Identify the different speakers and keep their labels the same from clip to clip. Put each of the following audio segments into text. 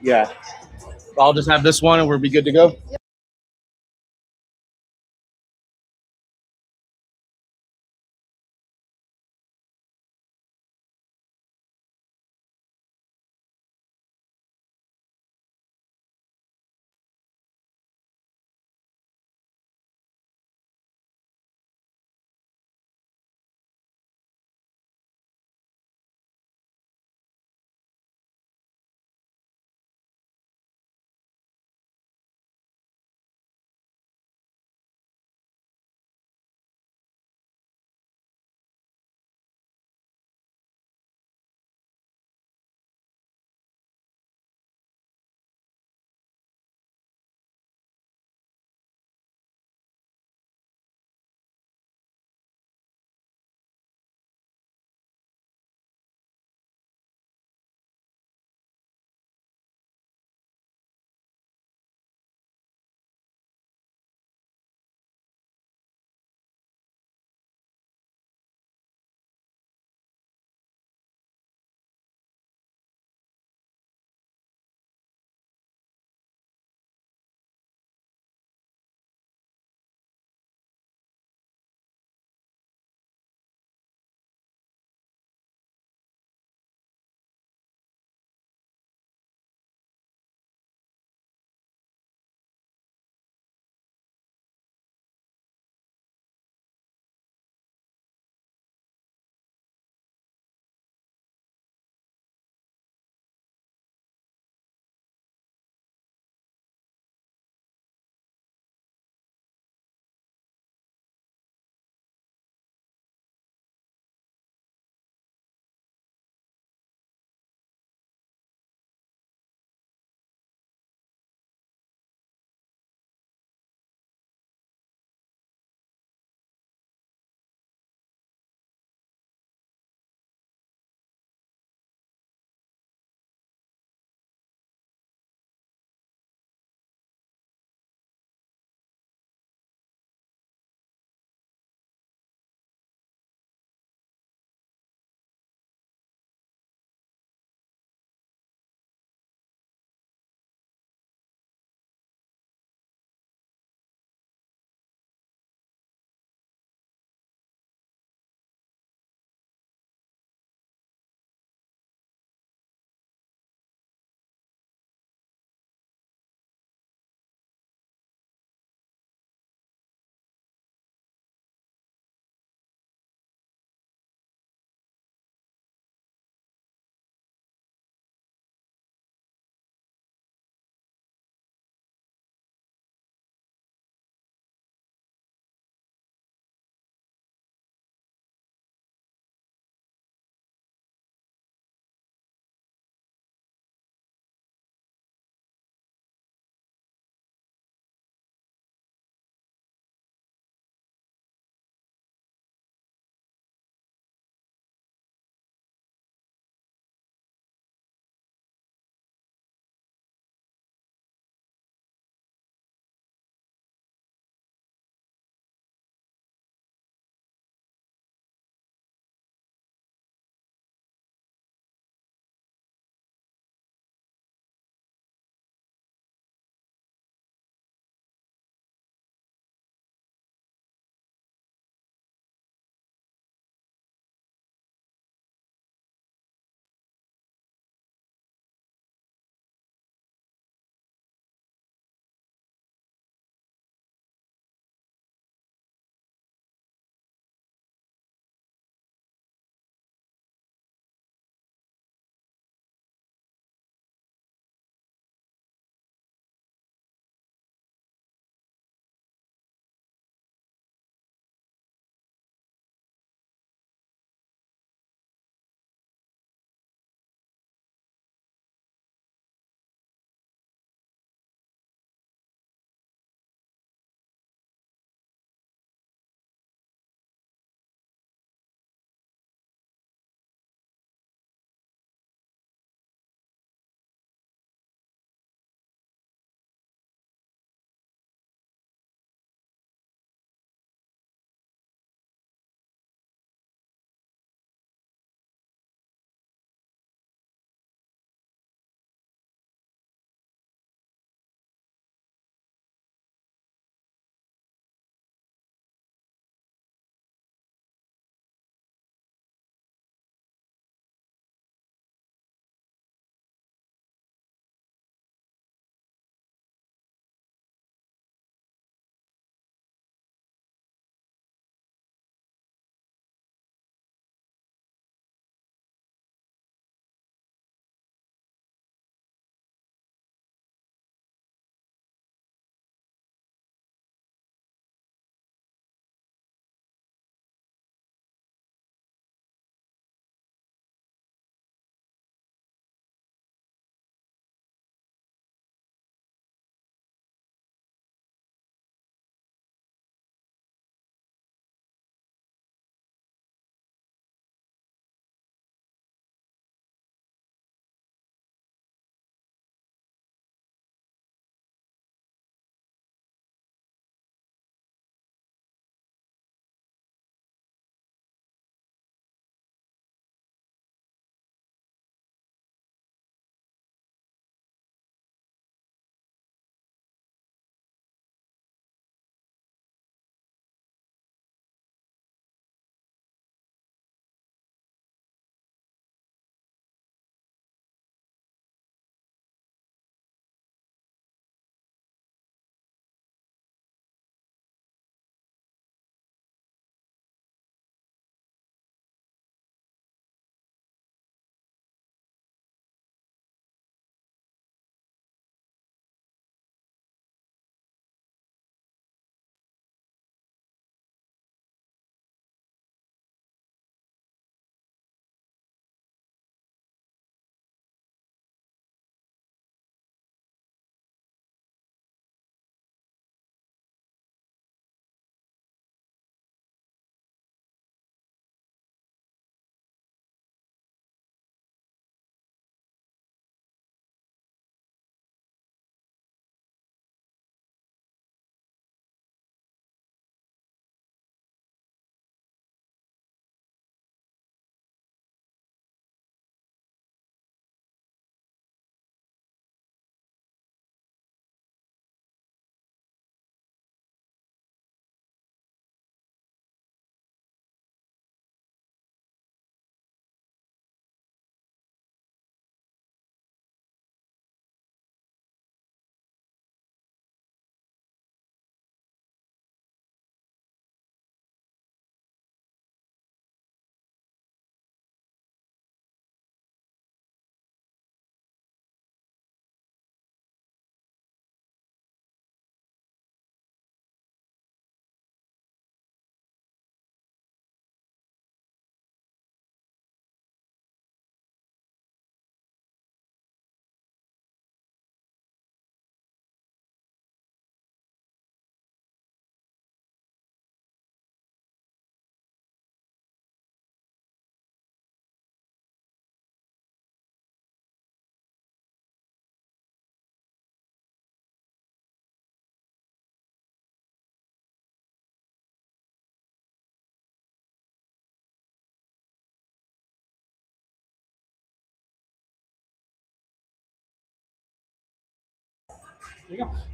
Speaker 1: Yeah. I'll just have this one and we'll be good to go.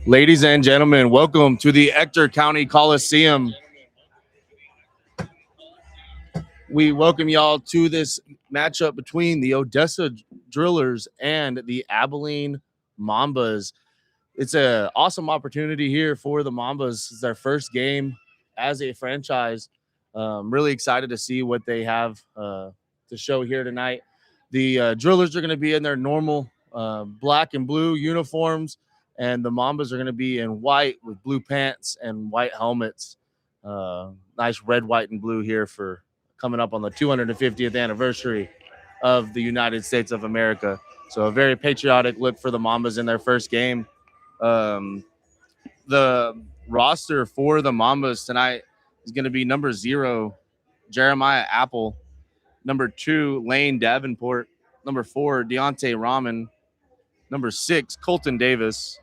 Speaker 1: Ladies and gentlemen, welcome to the Ector County Coliseum. We welcome y'all to this matchup between the Odessa Drillers and the Abilene Mambas. It's an awesome opportunity here for the Mambas. It's their first game as a franchise. Really excited to see what they have to show here tonight. The Drillers are going to be in their normal black and blue uniforms, and the Mambas are going to be in white with blue pants and white helmets. Nice red, white, and blue here for coming up on the 250th anniversary of the United States of America. So a very patriotic look for the Mambas in their first game. The roster for the Mambas tonight is going to be number 0, Jeremiah Apple, number 2, Lane Davenport, number 4, Deontay Rahman, number 6, Colton Davis,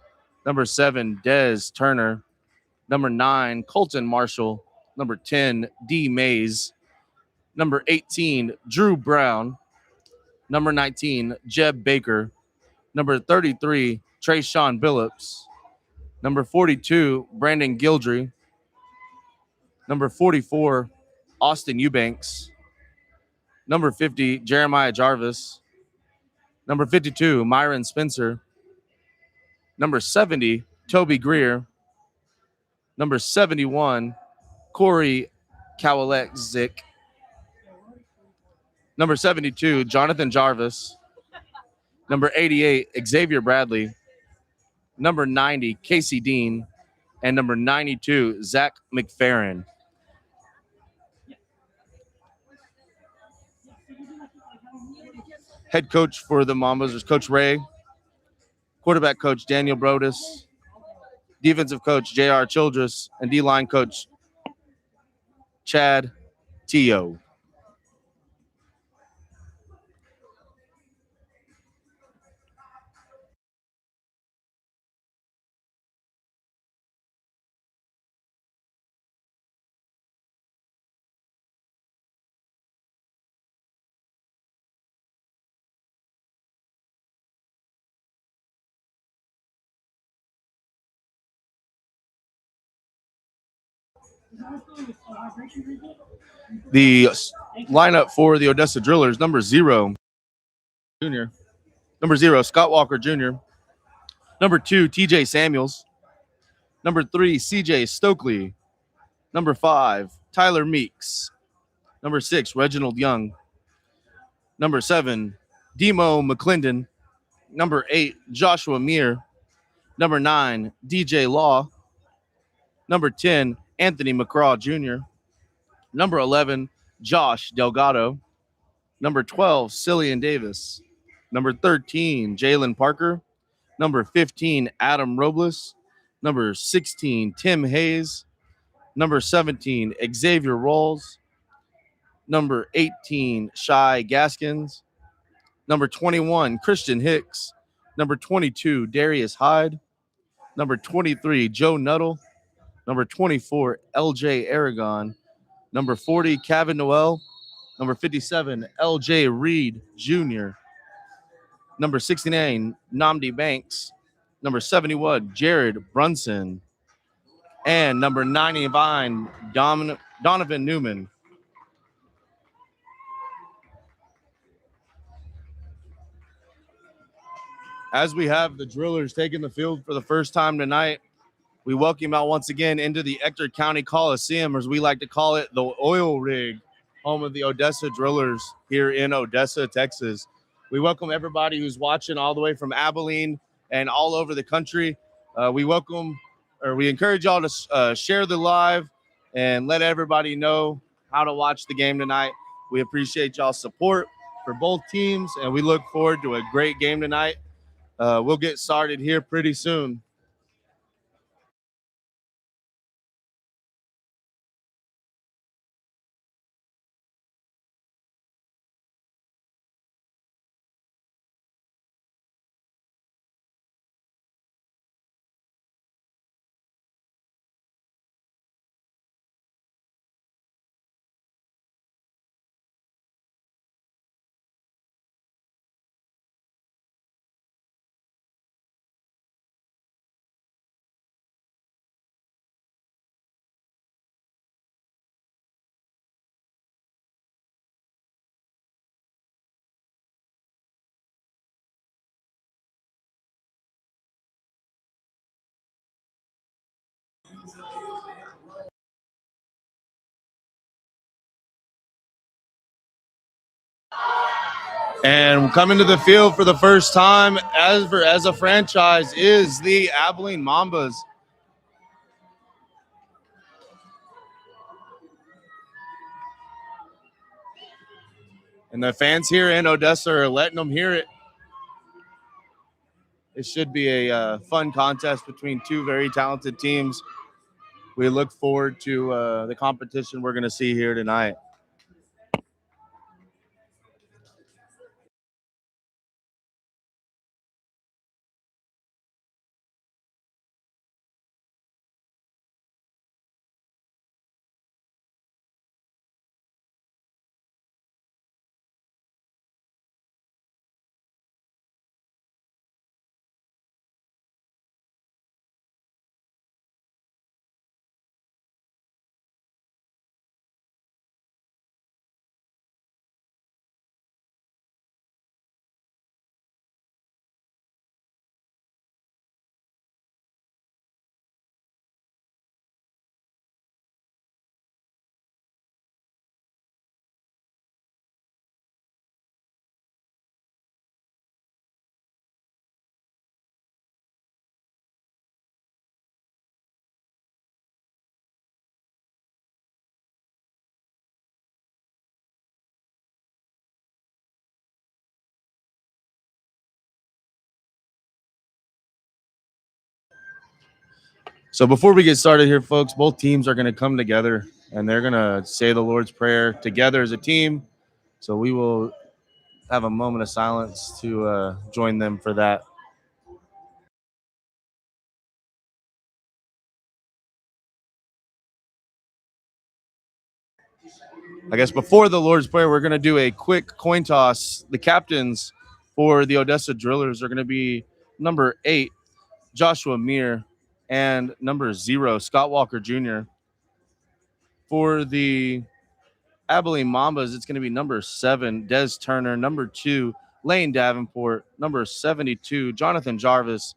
Speaker 1: number 7, Dez Turner, number 9, Colton Marshall, number 10, D Mays, number 18, Drew Brown, number 19, Jeb Baker, number 33, Trayshawn Billups, number 42, Brandon Gildry, number 44, Austin Eubanks, number 50, Jeremiah Jarvis, number 52, Myron Spencer, number 70, Toby Greer, number 71, Corey Kowalek-Zick, number 72, Jonathan Jarvis, number 88, Xavier Bradley, number 90, Casey Dean, and number 92, Zach McFerrin. Head coach for the Mambas is Coach Ray. Quarterback coach Daniel Brodus. Defensive coach J.R. Childress. And D-line coach Chad Tio. The lineup for the Odessa Drillers, number 0, Junior. Number 0, Scott Walker Jr. Number 2, TJ Samuels. Number 3, CJ Stokely. Number 5, Tyler Meeks. Number 6, Reginald Young. Number 7, Demo McClendon. Number 8, Joshua Meir. Number 9, DJ Law. Number 10, Anthony McCraw Jr. Number 11, Josh Delgado. Number 12, Cillian Davis. Number 13, Jalen Parker. Number 15, Adam Robles. Number 16, Tim Hayes. Number 17, Xavier Rolls. Number 18, Shy Gaskins. Number 21, Christian Hicks. Number 22, Darius Hyde. Number 23, Joe Nuttall. Number 24, LJ Aragon. Number 40, Kevin Noel. Number 57, LJ Reed Jr. Number 69, Namdi Banks. Number 71, Jared Brunson. And number 99, Donovan Newman. As we have the Drillers taking the field for the first time tonight, we welcome out once again into the Ector County Coliseum, or as we like to call it, the oil rig, home of the Odessa Drillers here in Odessa, Texas. We welcome everybody who's watching all the way from Abilene and all over the country. We encourage y'all to share the live and let everybody know how to watch the game tonight. We appreciate y'all's support for both teams, and we look forward to a great game tonight. We'll get started here pretty soon. And coming to the field for the first time as a franchise is the Abilene Mambas. And the fans here in Odessa are letting them hear it. It should be a fun contest between two very talented teams. We look forward to the competition we're going to see here tonight. So before we get started here, folks, both teams are going to come together and they're going to say the Lord's Prayer together as a team. So we will have a moment of silence to join them for that. I guess before the Lord's Prayer, we're going to do a quick coin toss. The captains for the Odessa Drillers are going to be number 8, Joshua Meir, and number 0, Scott Walker Jr. For the Abilene Mambas, it's going to be number 7, Des Turner, number 2, Lane Davenport, number 72, Jonathan Jarvis,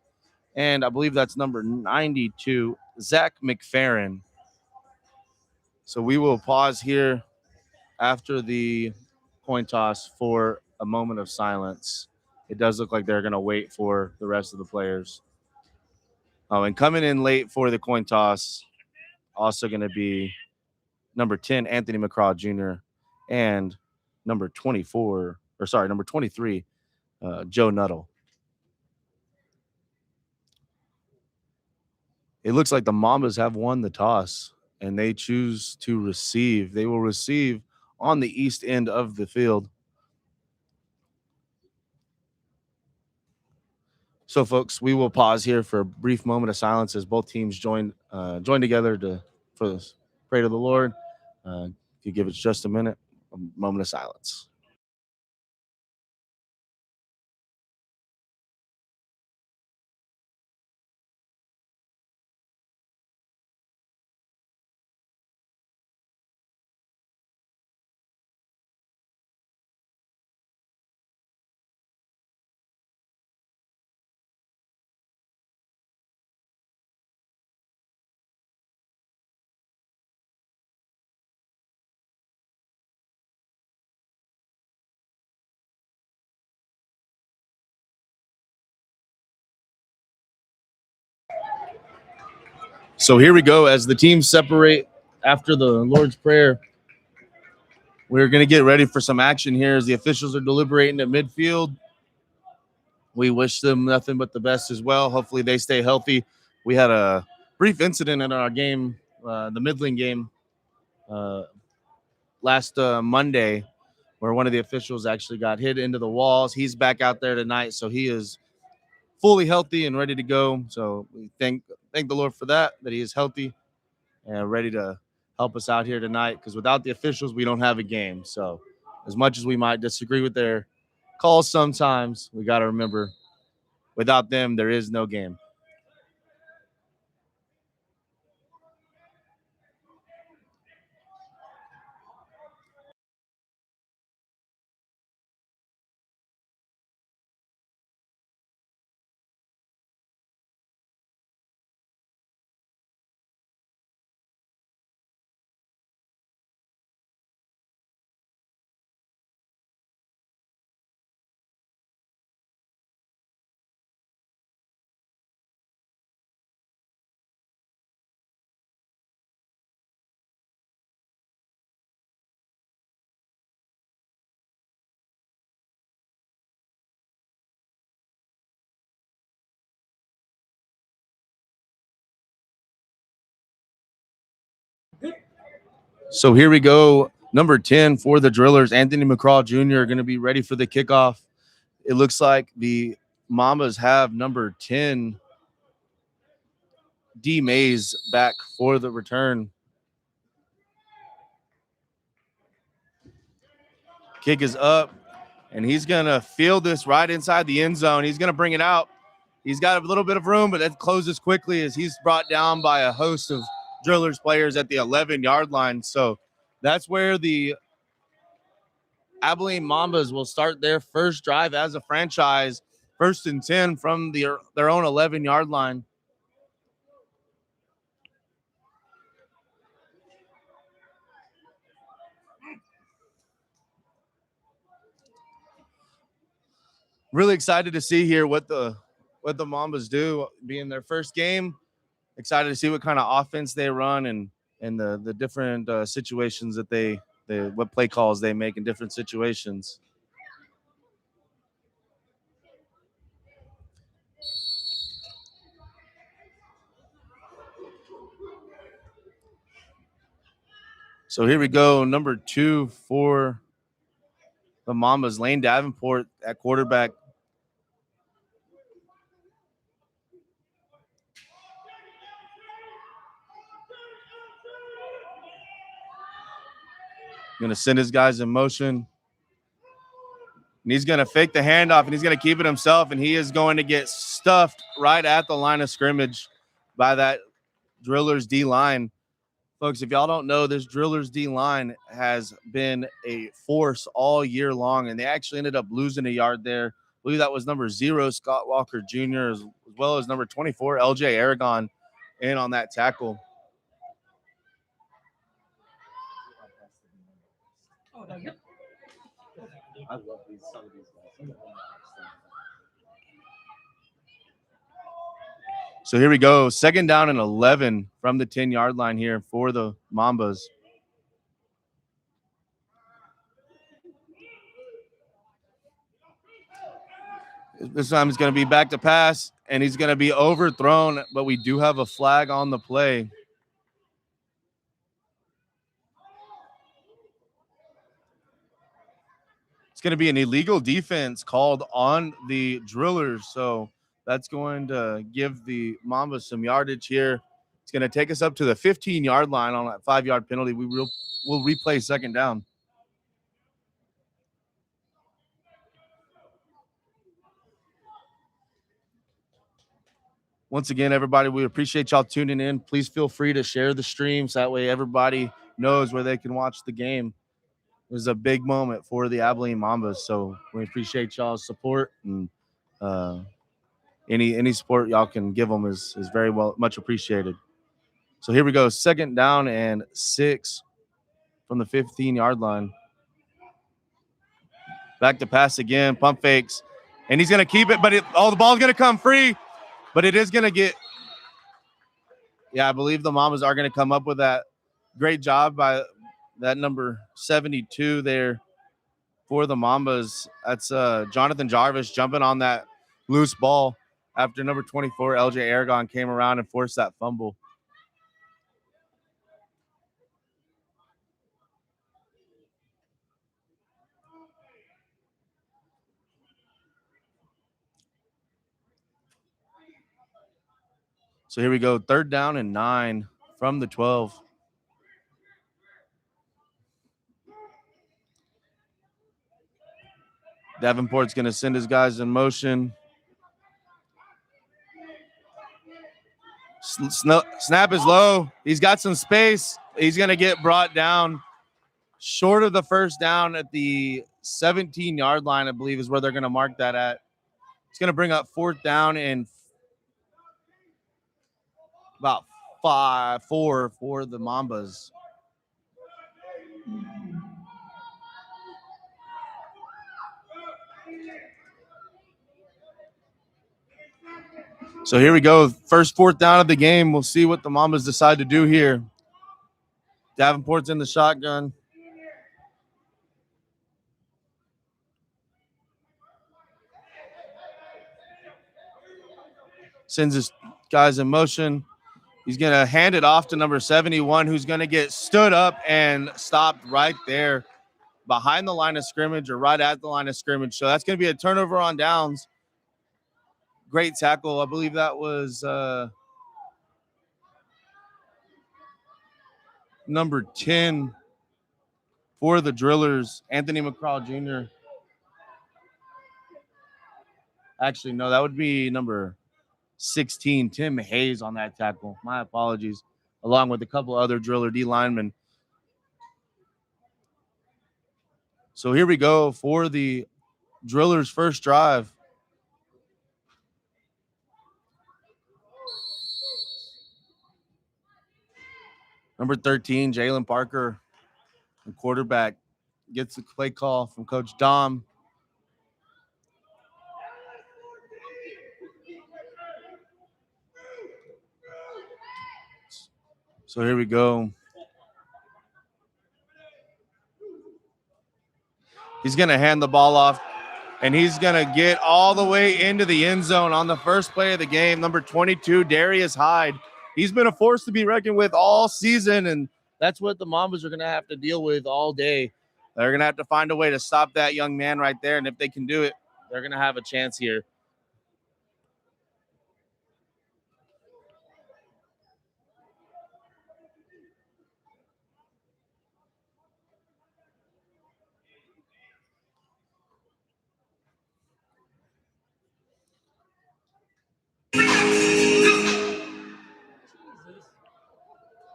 Speaker 1: and I believe that's number 92, Zach McFerrin. So we will pause here after the coin toss for a moment of silence. It does look like they're going to wait for the rest of the players. Oh, and coming in late for the coin toss, also going to be number 10, Anthony McCraw Jr., and number 23, Joe Nuttall. It looks like the Mambas have won the toss, and they choose to receive. They will receive on the east end of the field. So, folks, we will pause here for a brief moment of silence as both teams join together for this pray to the Lord. If you give us just a minute, a moment of silence. So here we go. As the teams separate after the Lord's Prayer, we're going to get ready for some action here as the officials are deliberating at midfield. We wish them nothing but the best as well. Hopefully they stay healthy. We had a brief incident in our game, the Midland game, last Monday, where one of the officials actually got hit into the walls. He's back out there tonight, so he is fully healthy and ready to go. So we thank the Lord for that he is healthy and ready to help us out here tonight, because without the officials, we don't have a game. So as much as we might disagree with their calls sometimes, we got to remember, without them, there is no game. So here we go. Number 10 for the Drillers, Anthony McCraw Jr. going to be ready for the kickoff. It looks like the Mambas have number 10, D Mays, back for the return. Kick is up, and he's going to field this right inside the end zone. He's going to bring it out. He's got a little bit of room, but that closes quickly as he's brought down by a host of Drillers players at the 11-yard line. So that's where the Abilene Mambas will start their first drive as a franchise, 1st and 10 from their own 11-yard line. Really excited to see here what the Mambas do, being their first game. Excited to see what kind of offense they run and the different situations that they what play calls they make in different situations. So here we go. Number 2 for the Mambas, Lane Davenport at quarterback. Going to send his guys in motion. And he's going to fake the handoff, and he's going to keep it himself, and he is going to get stuffed right at the line of scrimmage by that Drillers D-line. Folks, if y'all don't know, this Drillers D-line has been a force all year long, and they actually ended up losing a yard there. I believe that was number 0, Scott Walker Jr., as well as number 24, LJ Aragon, in on that tackle. I love some of these guys. So here we go. 2nd down and 11 from the 10-yard line here for the Mambas. This time he's going to be back to pass, and he's going to be overthrown, but we do have a flag on the play. It's going to be an illegal defense called on the Drillers, so that's going to give the Mambas some yardage here. It's going to take us up to the 15-yard line on that 5-yard penalty. We'll replay 2nd down. Once again, everybody, we appreciate y'all tuning in. Please feel free to share the streams. That way everybody knows where they can watch the game. It was a big moment for the Abilene Mambas, so we appreciate y'all's support, and any support y'all can give them is very much appreciated. So here we go, 2nd down and 6 from the 15-yard line. Back to pass again, pump fakes, and he's going to keep it, but the ball's going to come free, but it is going to get. Yeah, I believe the Mambas are going to come up with that. Great job by that number 72 there for the Mambas. That's Jonathan Jarvis jumping on that loose ball after number 24, LJ Aragon, came around and forced that fumble. So here we go, 3rd down and 9 from the 12. Davenport's going to send his guys in motion. Snap is low. He's got some space. He's going to get brought down short of the 1st down at the 17-yard line, I believe, is where they're going to mark that at. It's going to bring up 4th down and about 4 for the Mambas. So here we go. First 4th down of the game. We'll see what the Mambas decide to do here. Davenport's in the shotgun. Sends his guys in motion. He's going to hand it off to number 71, who's going to get stood up and stopped right there behind the line of scrimmage or right at the line of scrimmage. So that's going to be a turnover on downs. Great tackle. I believe that was number 10 for the Drillers, Anthony McCraw Jr. Actually, no, that would be number 16, Tim Hayes on that tackle. My apologies, along with a couple other Driller D linemen. So here we go for the Drillers' first drive. Number 13, Jalen Parker, the quarterback, gets the play call from Coach Dom. So here we go. He's going to hand the ball off, and he's going to get all the way into the end zone on the first play of the game. Number 22, Darius Hyde. He's been a force to be reckoned with all season, and that's what the Mambas are going to have to deal with all day. They're going to have to find a way to stop that young man right there, and if they can do it, they're going to have a chance here.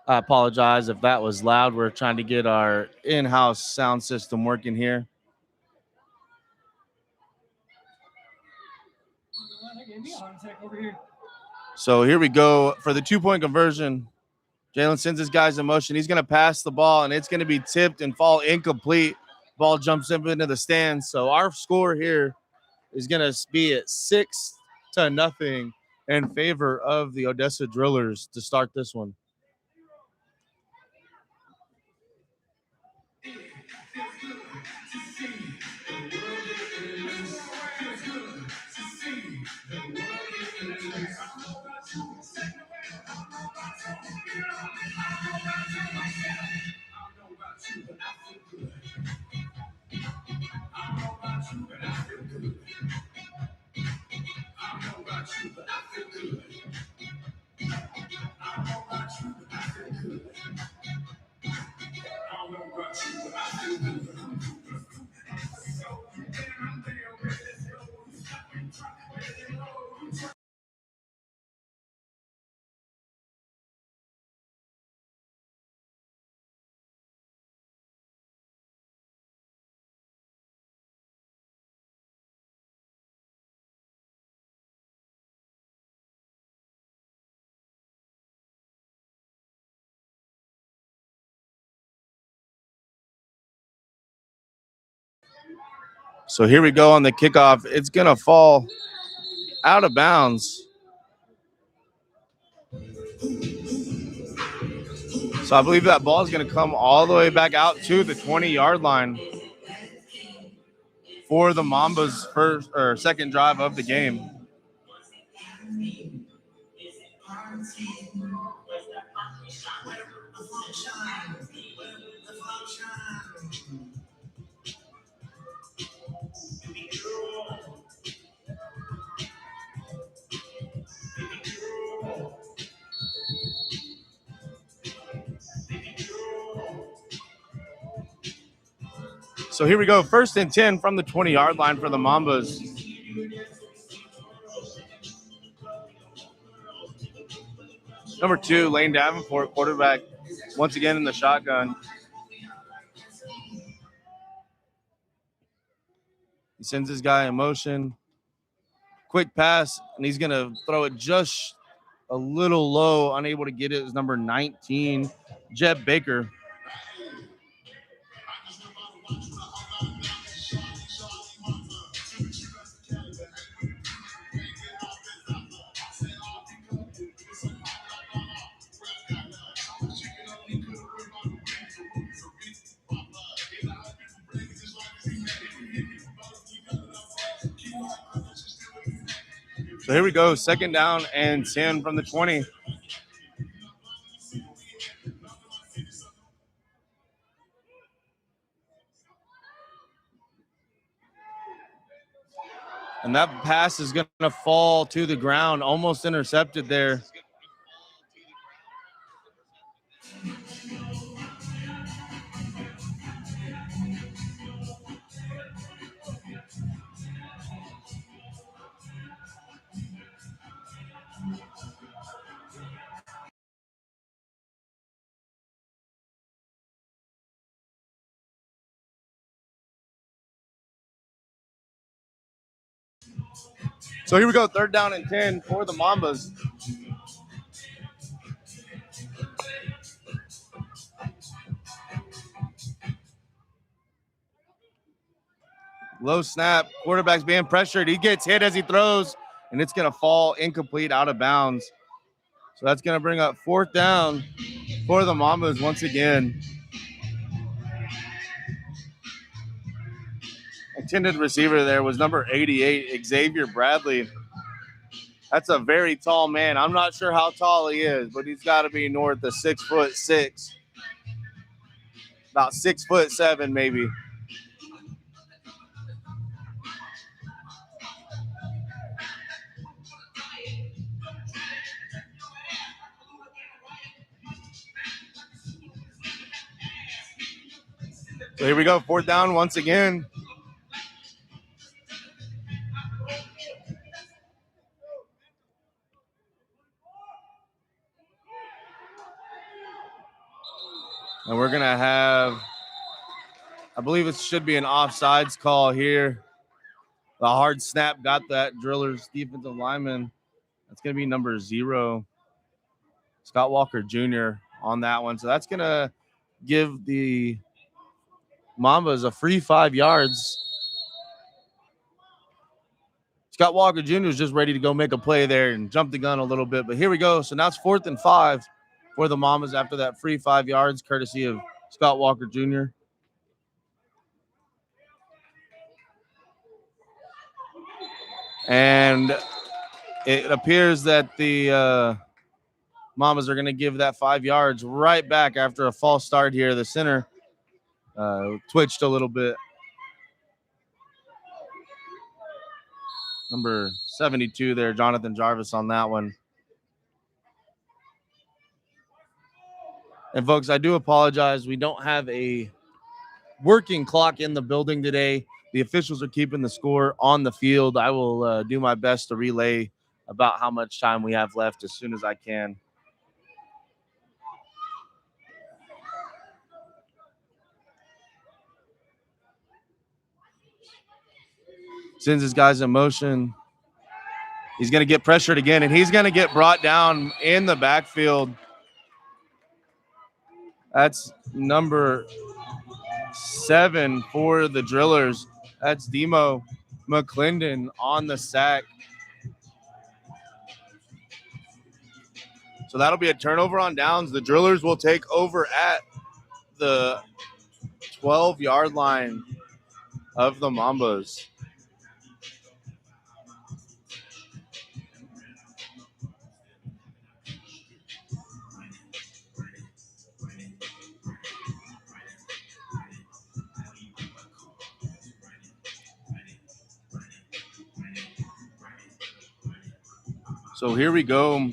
Speaker 1: I apologize if that was loud. We're trying to get our in-house sound system working here. So here we go for the 2-point conversion. Jalen sends his guys in motion. He's going to pass the ball, and it's going to be tipped and fall incomplete. Ball jumps up into the stands. So our score here is going to be at 6-0 in favor of the Odessa Drillers to start this one. So here we go on the kickoff. It's going to fall out of bounds. So I believe that ball is going to come all the way back out to the 20-yard line for the Mambas' first or second drive of the game. So here we go, 1st and 10 from the 20-yard line for the Mambas. Number 2, Lane Davenport, quarterback, once again in the shotgun. He sends his guy in motion. Quick pass, and he's going to throw it just a little low, unable to get it. Is number 19, Jeb Baker. So here we go, 2nd down and 10 from the 20. And that pass is going to fall to the ground, almost intercepted there. So here we go, 3rd down and 10 for the Mambas. Low snap, quarterback's being pressured. He gets hit as he throws, and it's going to fall incomplete out of bounds. So that's going to bring up 4th down for the Mambas once again. Intended receiver there was number 88, Xavier Bradley. That's a very tall man. I'm not sure how tall he is, but he's got to be north of 6'6", about 6'7", maybe. So here we go, 4th down once again. And we're going to have, I believe it should be an offsides call here. The hard snap got that Drillers defensive lineman. That's going to be number 0, Scott Walker Jr. on that one. So that's going to give the Mambas a free 5 yards. Scott Walker Jr. is just ready to go make a play there and jump the gun a little bit. But here we go. So now it's 4th and 5 for the Mambas after that free 5 yards, courtesy of Scott Walker Jr. And it appears that the Mambas are going to give that 5 yards right back after a false start here. The center twitched a little bit. Number 72 there, Jonathan Jarvis on that one. And folks, I do apologize. We don't have a working clock in the building today. The officials are keeping the score on the field. I will do my best to relay about how much time we have left as soon as I can. Sends his guys in motion. He's going to get pressured again, and he's going to get brought down in the backfield. That's number 7 for the Drillers. That's Demo McClendon on the sack. So that'll be a turnover on downs. The Drillers will take over at the 12-yard line of the Mambas. So here we go.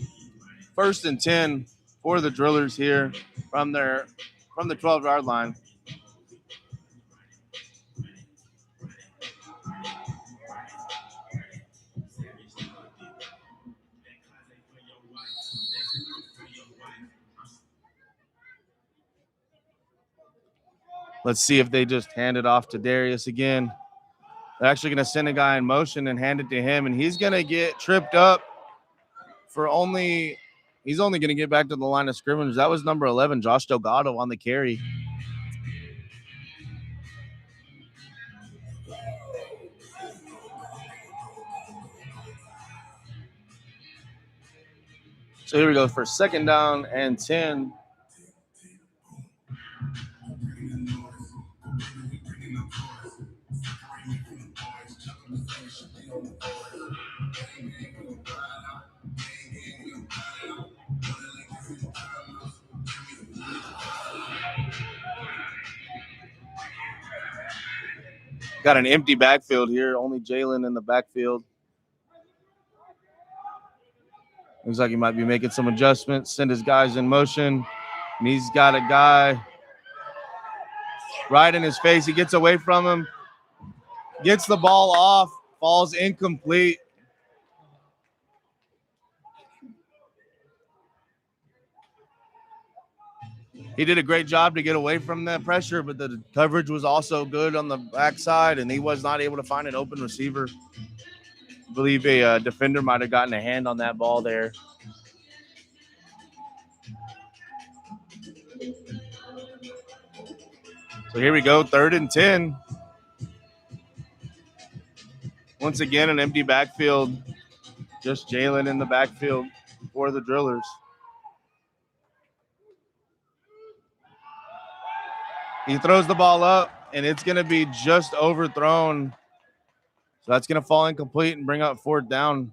Speaker 1: 1st and 10 for the Drillers here from the 12-yard line. Let's see if they just hand it off to Darius again. They're actually going to send a guy in motion and hand it to him, and he's going to get tripped up for he's only going to get back to the line of scrimmage. That was number 11, Josh Delgado on the carry. So here we go for 2nd down and 10. Got an empty backfield here. Only Jalen in the backfield. Looks like he might be making some adjustments. Send his guys in motion. And he's got a guy right in his face. He gets away from him. Gets the ball off. Falls incomplete. He did a great job to get away from that pressure, but the coverage was also good on the backside, and he was not able to find an open receiver. I believe a defender might have gotten a hand on that ball there. So here we go, 3rd and 10. Once again, an empty backfield. Just Jalen in the backfield for the Drillers. He throws the ball up, and it's going to be just overthrown. So that's going to fall incomplete and bring up 4th down.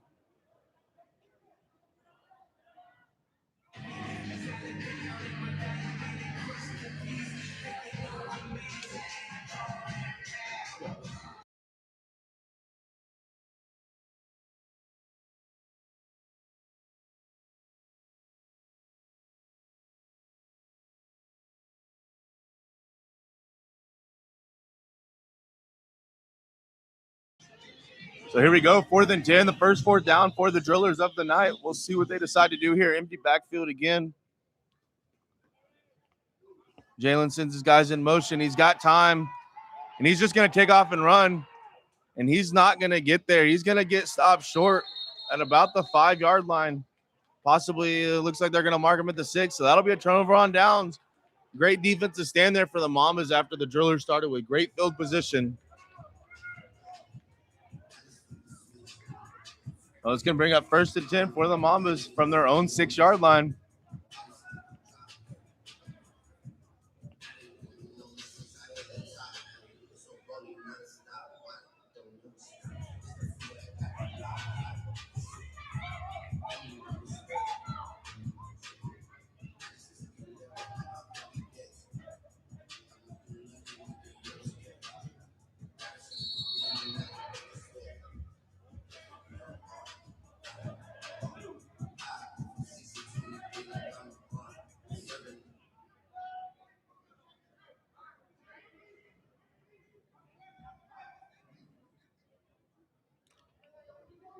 Speaker 1: So here we go, 4th and 10, the first 4th down for the Drillers of the night. We'll see what they decide to do here. Empty backfield again. Jalen sends his guys in motion. He's got time, and he's just going to take off and run, and he's not going to get there. He's going to get stopped short at about the 5-yard line. Possibly it looks like they're going to mark him at the 6, so that'll be a turnover on downs. Great defense to stand there for the Mambas after the Drillers started with great field position. Well, it's going to bring up 1st and 10 for the Mambas from their own 6-yard line.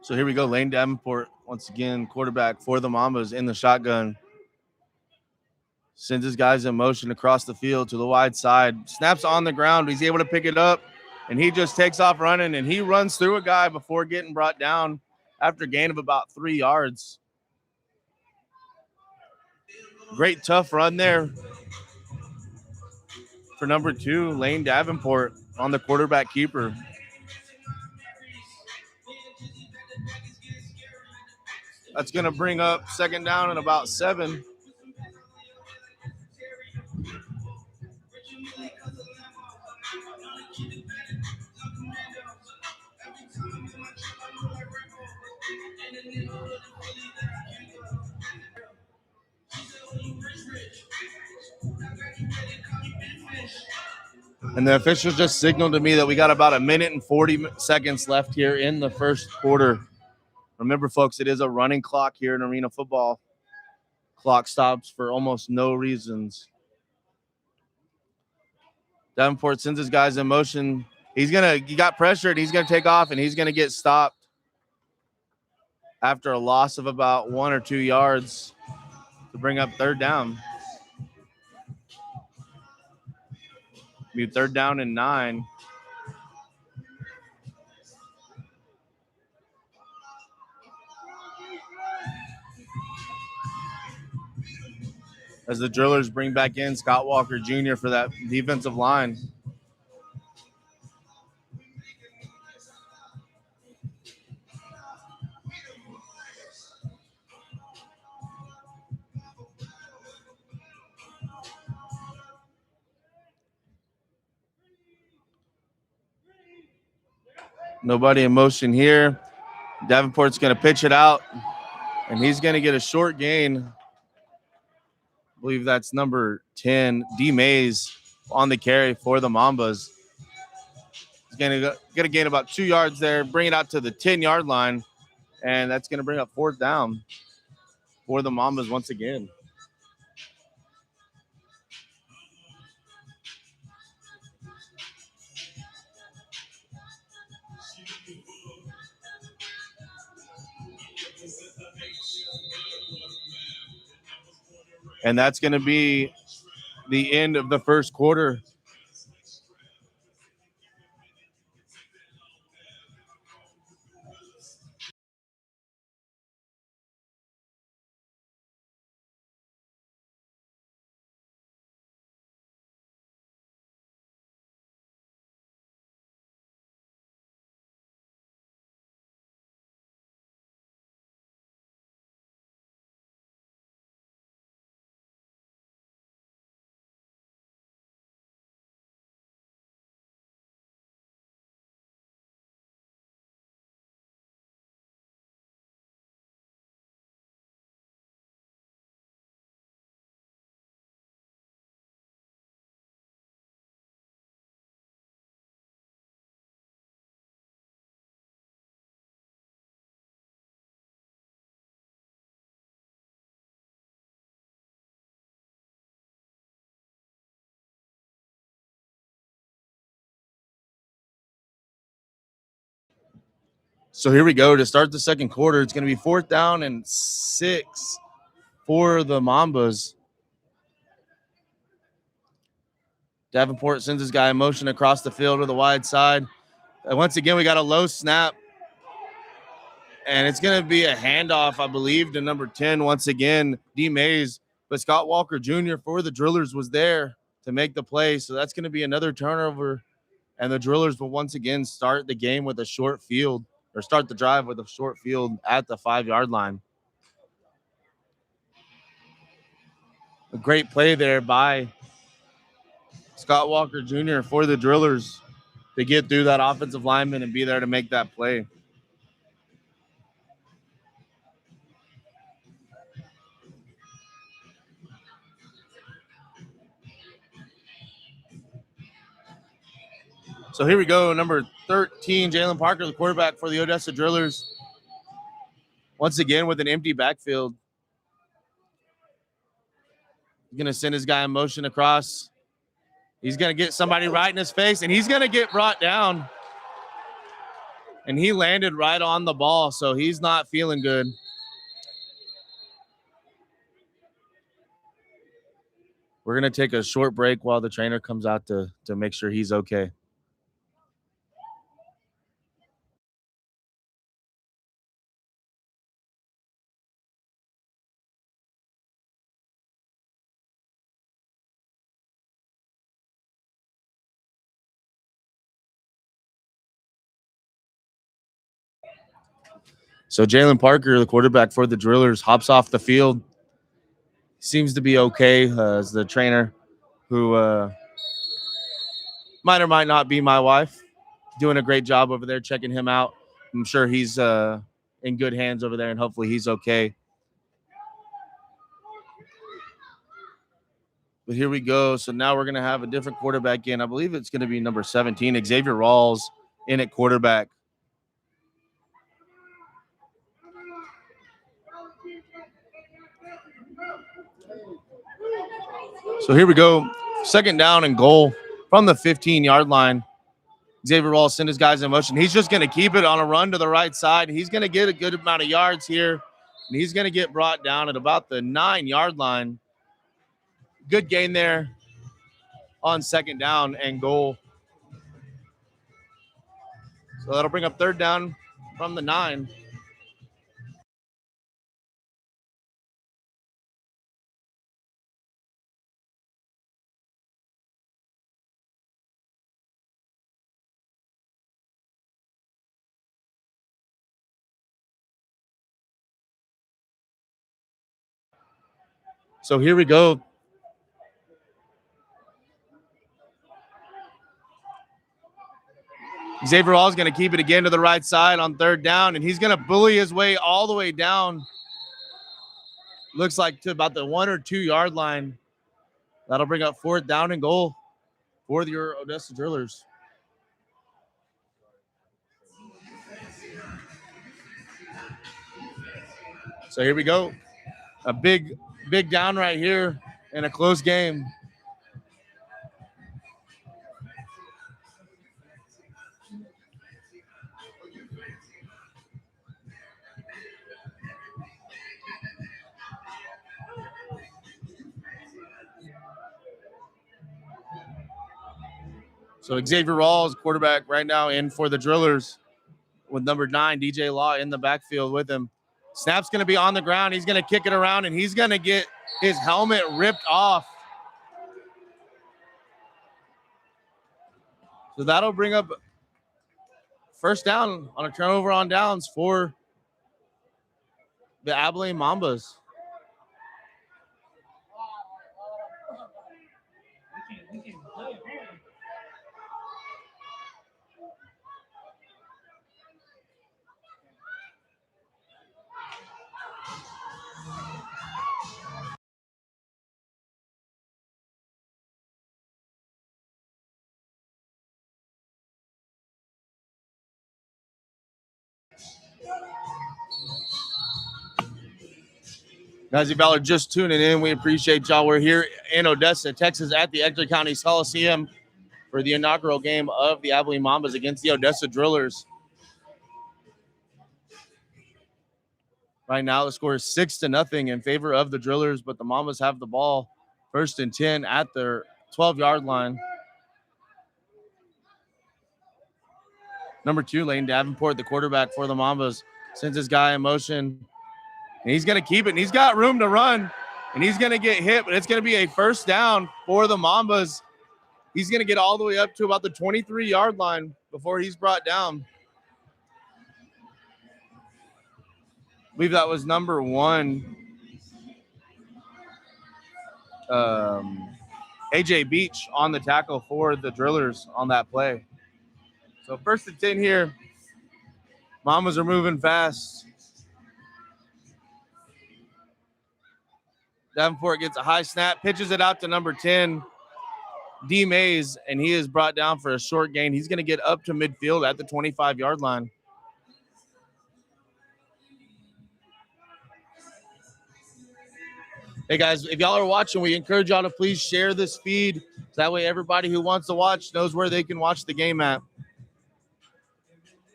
Speaker 1: So here we go. Lane Davenport, once again, quarterback for the Mambas in the shotgun. Sends his guys in motion across the field to the wide side. Snaps on the ground. He's able to pick it up, and he just takes off running, and he runs through a guy before getting brought down after a gain of about 3 yards. Great tough run there for number 2, Lane Davenport, on the quarterback keeper. That's going to bring up 2nd down and about 7. And the officials just signaled to me that we got about 1 minute and 40 seconds left here in the first quarter. Remember, folks, it is a running clock here in arena football. Clock stops for almost no reasons. Davenport sends his guys in motion. He got pressured. He's going to take off, and he's going to get stopped after a loss of about 1 or 2 yards to bring up 3rd down. Be 3rd down and 9. As the Drillers bring back in Scott Walker Jr. for that defensive line. Nobody in motion here. Davenport's going to pitch it out, and he's going to get a short gain. I believe that's number 10, D. Mays, on the carry for the Mambas. He's going to gain about 2 yards there, bring it out to the 10-yard line, and that's going to bring up 4th down for the Mambas once again. And that's going to be the end of the first quarter. So here we go to start the second quarter. It's going to be 4th down and 6 for the Mambas. Davenport sends his guy in motion across the field to the wide side. And once again, we got a low snap. And it's going to be a handoff, I believe, to number 10 once again, D. Mays. But Scott Walker Jr. for the Drillers was there to make the play. So that's going to be another turnover. And the Drillers will once again start the game with a short field, or start the drive with a short field at the 5-yard line. A great play there by Scott Walker Jr. for the Drillers to get through that offensive lineman and be there to make that play. So here we go. Number 13, Jalen Parker, the quarterback for the Odessa Drillers. Once again with an empty backfield. He's going to send his guy in motion across. He's going to get somebody right in his face, and he's going to get brought down. And he landed right on the ball, so he's not feeling good. We're going to take a short break while the trainer comes out to make sure he's okay. So Jalen Parker, the quarterback for the Drillers, hops off the field. Seems to be okay as the trainer, who might or might not be my wife, doing a great job over there checking him out. I'm sure he's in good hands over there, and hopefully he's okay. But here we go. So now we're going to have a different quarterback in. I believe it's going to be number 17, Xavier Rawls, in at quarterback. So here we go. 2nd down and goal from the 15-yard line. Xavier Rawls sent his guys in motion. He's just going to keep it on a run to the right side. He's going to get a good amount of yards here, and he's going to get brought down at about the 9-yard line. Good gain there on 2nd down and goal. So that'll bring up 3rd down from the 9. So here we go. Xavier Hall is going to keep it again to the right side on 3rd down, and he's going to bully his way all the way down. Looks like to about the 1 or 2 yard line. That'll bring up 4th down and goal for your Odessa Drillers. So here we go. A big down right here in a close game. So Xavier Rawls, quarterback right now, in for the Drillers with number 9, DJ Law, in the backfield with him. Snap's going to be on the ground. He's going to kick it around, and he's going to get his helmet ripped off. So that'll bring up first down on a turnover on downs for the Abilene Mambas. Guys, if y'all are just tuning in, we appreciate y'all. We're here in Odessa, Texas, at the Ector County Coliseum for the inaugural game of the Abilene Mambas against the Odessa Drillers. Right now, the score is 6-0 in favor of the Drillers, but the Mambas have the ball first and 10 at their 12-yard line. Number 2, Lane Davenport, the quarterback for the Mambas, sends his guy in motion. And he's going to keep it, and he's got room to run, and he's going to get hit, but it's going to be a first down for the Mambas. He's going to get all the way up to about the 23-yard line before he's brought down. I believe that was number 1, AJ Beach, on the tackle for the Drillers on that play. So first and 10 here. Mambas are moving fast. Davenport gets a high snap, pitches it out to number 10, D. Mays, and he is brought down for a short gain. He's going to get up to midfield at the 25-yard line. Hey, guys, if y'all are watching, we encourage y'all to please share this feed. So that way everybody who wants to watch knows where they can watch the game at.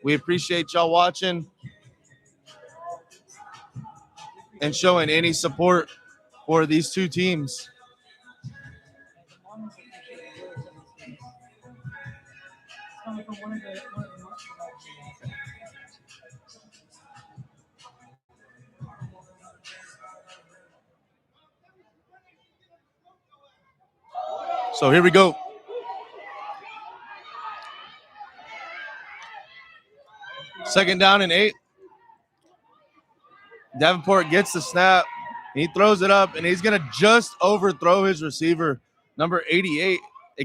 Speaker 1: We appreciate y'all watching and showing any support for these two teams. So here we go. Second down and 8. Davenport gets the snap. He throws it up, and he's going to just overthrow his receiver, number 88,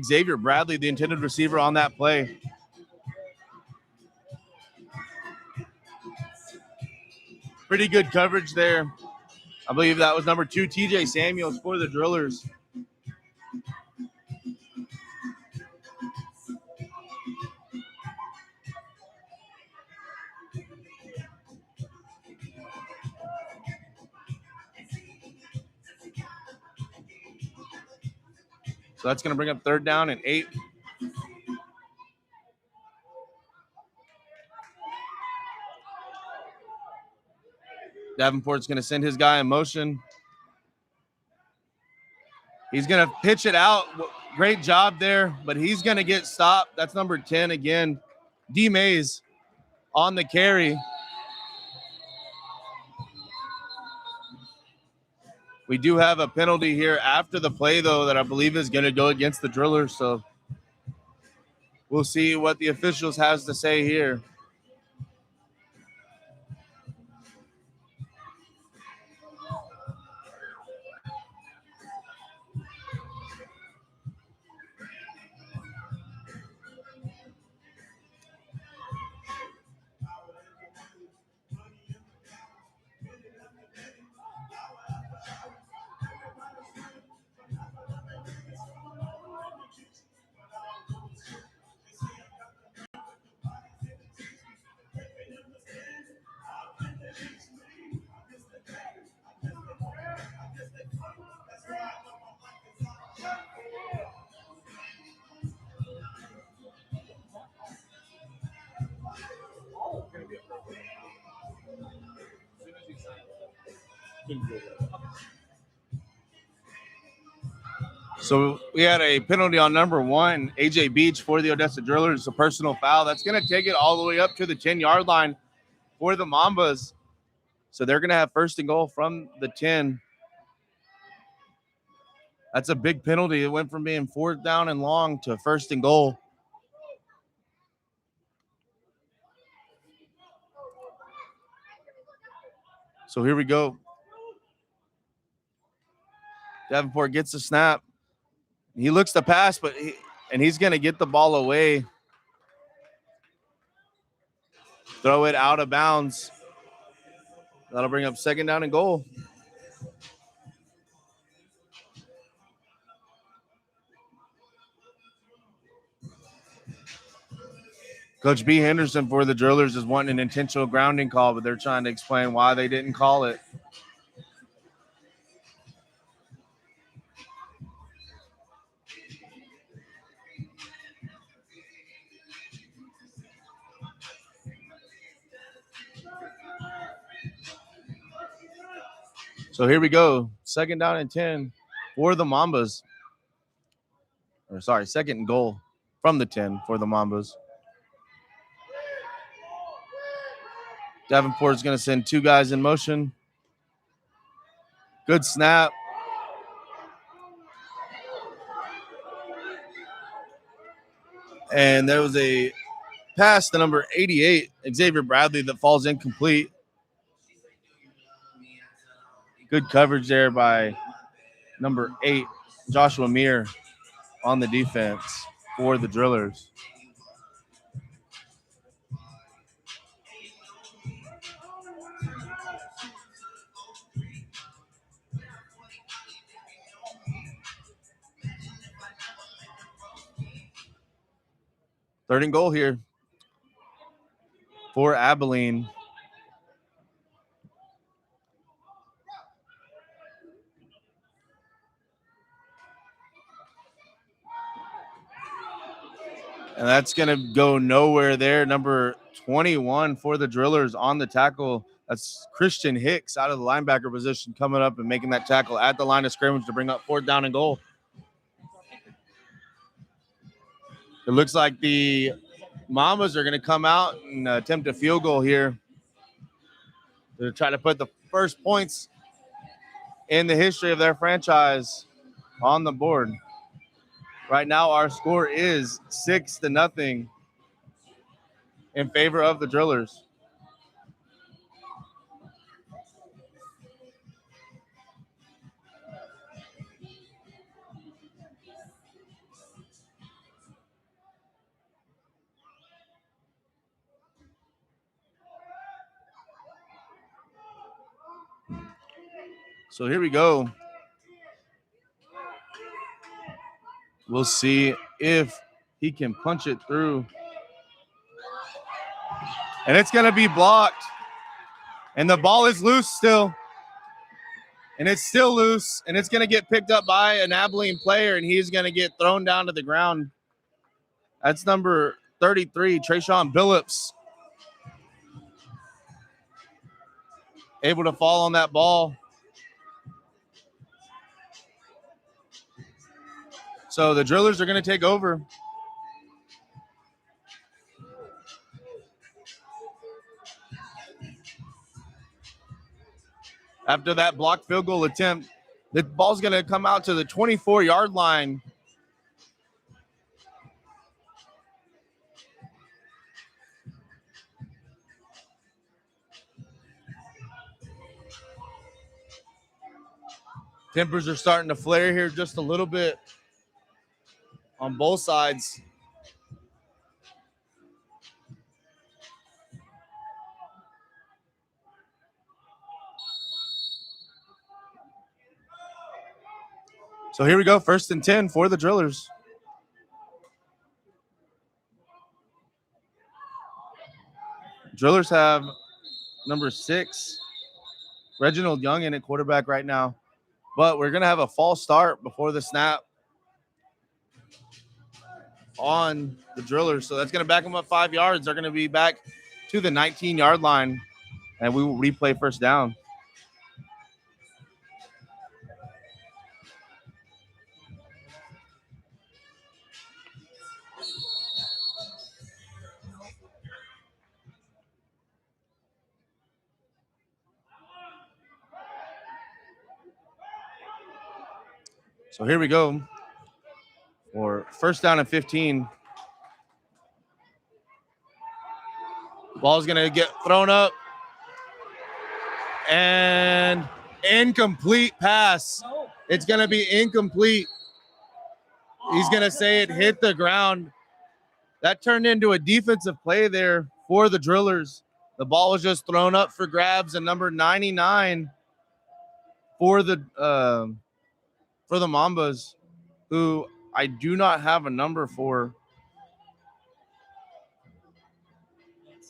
Speaker 1: Xavier Bradley, the intended receiver on that play. Pretty good coverage there. I believe that was number 2, TJ Samuels, for the Drillers. So that's going to bring up third down and 8. Davenport's going to send his guy in motion. He's going to pitch it out. Great job there, but he's going to get stopped. That's number 10 again, D. Mays, on the carry. We do have a penalty here after the play, though, that I believe is going to go against the Drillers. So we'll see what the officials has to say here. So we had a penalty on number 1, AJ Beach for the Odessa Drillers. It's a personal foul. That's going to take it all the way up to the 10-yard line for the Mambas. So they're going to have first and goal from the 10. That's a big penalty. It went from being 4th down and long to first and goal. So here we go. Davenport gets the snap. He looks to pass, but he's going to get the ball away. Throw it out of bounds. That'll bring up second down and goal. Coach B. Henderson for the Drillers is wanting an intentional grounding call, but they're trying to explain why they didn't call it. So here we go. Second down and 10 for the Mambas. Or sorry, second and goal from the 10 for the Mambas. Davenport is going to send 2 guys in motion. Good snap. And there was a pass to number 88, Xavier Bradley, that falls incomplete. Good coverage there by number 8, Joshua Meir, on the defense for the Drillers. Third and goal here for Abilene. And that's going to go nowhere there. Number 21 for the Drillers on the tackle. That's Christian Hicks out of the linebacker position, coming up and making that tackle at the line of scrimmage to bring up 4th down and goal. It looks like the Mambas are going to come out and attempt a field goal here to try to put the first points in the history of their franchise on the board. Right now, our score is 6-0 in favor of the Drillers. So here we go. We'll see if he can punch it through. And it's going to be blocked. And the ball is loose still. And it's still loose. And it's going to get picked up by an Abilene player. And he's going to get thrown down to the ground. That's number 33, Trayshawn Billups. Able to fall on that ball. So the Drillers are going to take over. After that blocked field goal attempt, the ball's going to come out to the 24-yard line. Tempers are starting to flare here just a little bit on both sides. So here we go, 1st and 10 for the Drillers. Drillers have number 6, Reginald Young, in at quarterback right now. But we're going to have a false start before the snap on the Drillers. So that's going to back them up 5 yards. They're going to be back to the 19-yard line, and we will replay first down. So here we go for first down and 15. Ball's going to get thrown up. And incomplete pass. It's going to be incomplete. He's going to say it hit the ground. That turned into a defensive play there for the Drillers. The ball was just thrown up for grabs, and number 99 for the Mambas, who I do not have a number for,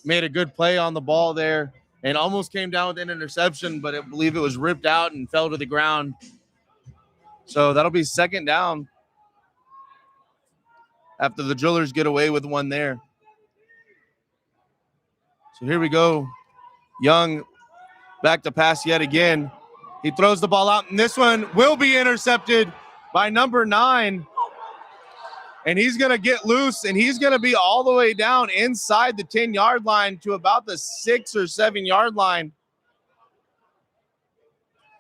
Speaker 1: made a good play on the ball there and almost came down with an interception, but I believe it was ripped out and fell to the ground. So that'll be second down after the Drillers get away with one there. So here we go. Young back to pass yet again. He throws the ball out, and this one will be intercepted by number 9. And he's going to get loose, and he's going to be all the way down inside the 10-yard line to about the 6 or 7-yard line.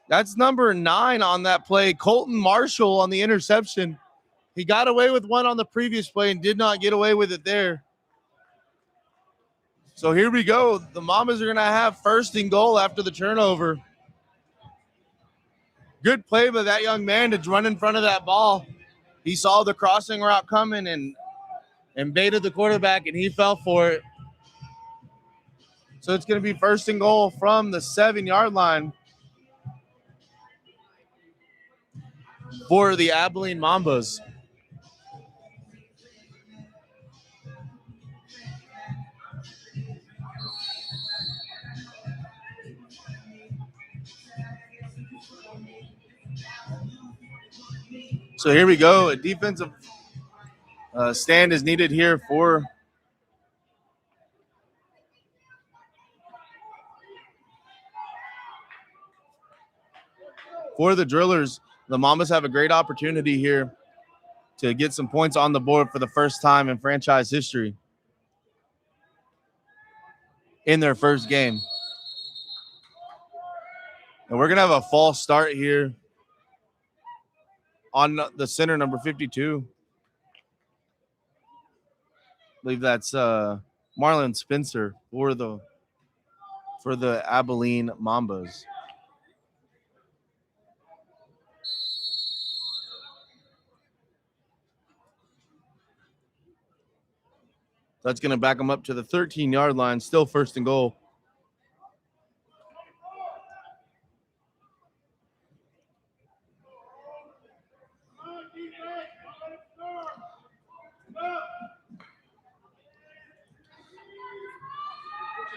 Speaker 1: That's number 9 on that play, Colton Marshall on the interception. He got away with one on the previous play and did not get away with it there. So here we go. The Mambas are going to have first and goal after the turnover. Good play by that young man to run in front of that ball. He saw the crossing route coming and baited the quarterback, and he fell for it. So it's going to be first and goal from the 7-yard line for the Abilene Mambas. So here we go. A defensive stand is needed here for the Drillers. The Mambas have a great opportunity here to get some points on the board for the first time in franchise history in their first game. And we're going to have a false start here on the center, number 52. I believe that's Marlon Spencer for the Abilene Mambas. That's going to back them up to the 13-yard line, still first and goal.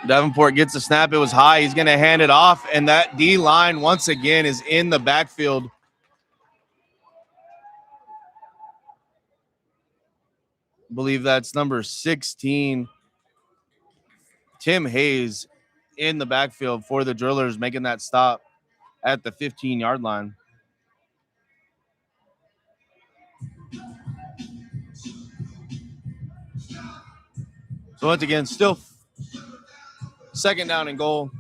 Speaker 1: Davenport gets the snap. It was high. He's going to hand it off, and that D-line once again is in the backfield. I believe that's number 16, Tim Hayes, in the backfield for the Drillers, making that stop at the 15-yard line. So once again, still second down and goal.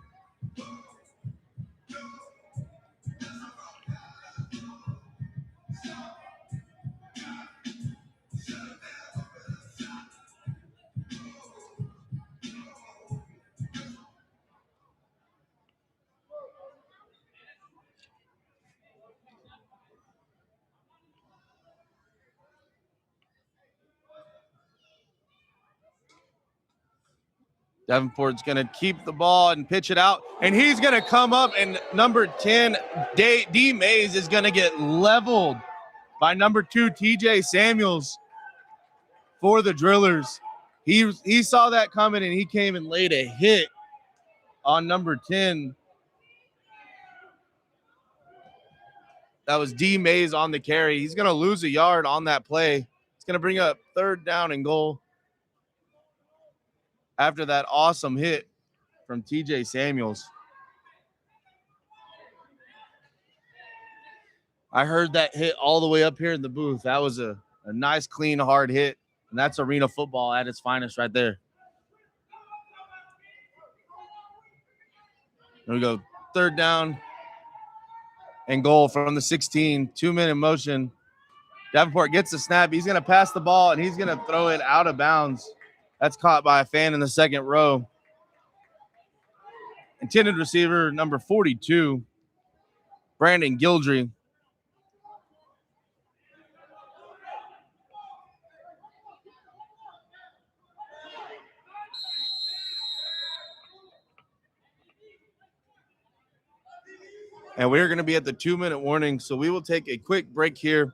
Speaker 1: Davenport's going to keep the ball and pitch it out, and he's going to come up, and number 10, D. Mays, is going to get leveled by number 2, TJ Samuels for the Drillers. He saw that coming, and he came and laid a hit on number 10. That was D. Mays on the carry. He's going to lose a yard on that play. It's going to bring up third down and goal after that awesome hit from TJ Samuels. I heard that hit all the way up here in the booth. That was a nice, clean, hard hit, and that's arena football at its finest right there. There we go. Third down and goal from the 16. 2-minute motion. Davenport gets the snap. He's going to pass the ball, and he's going to throw it out of bounds. That's caught by a fan in the second row. Intended receiver, number 42, Brandon Gildry. And we're going to be at the 2-minute warning, so we will take a quick break here,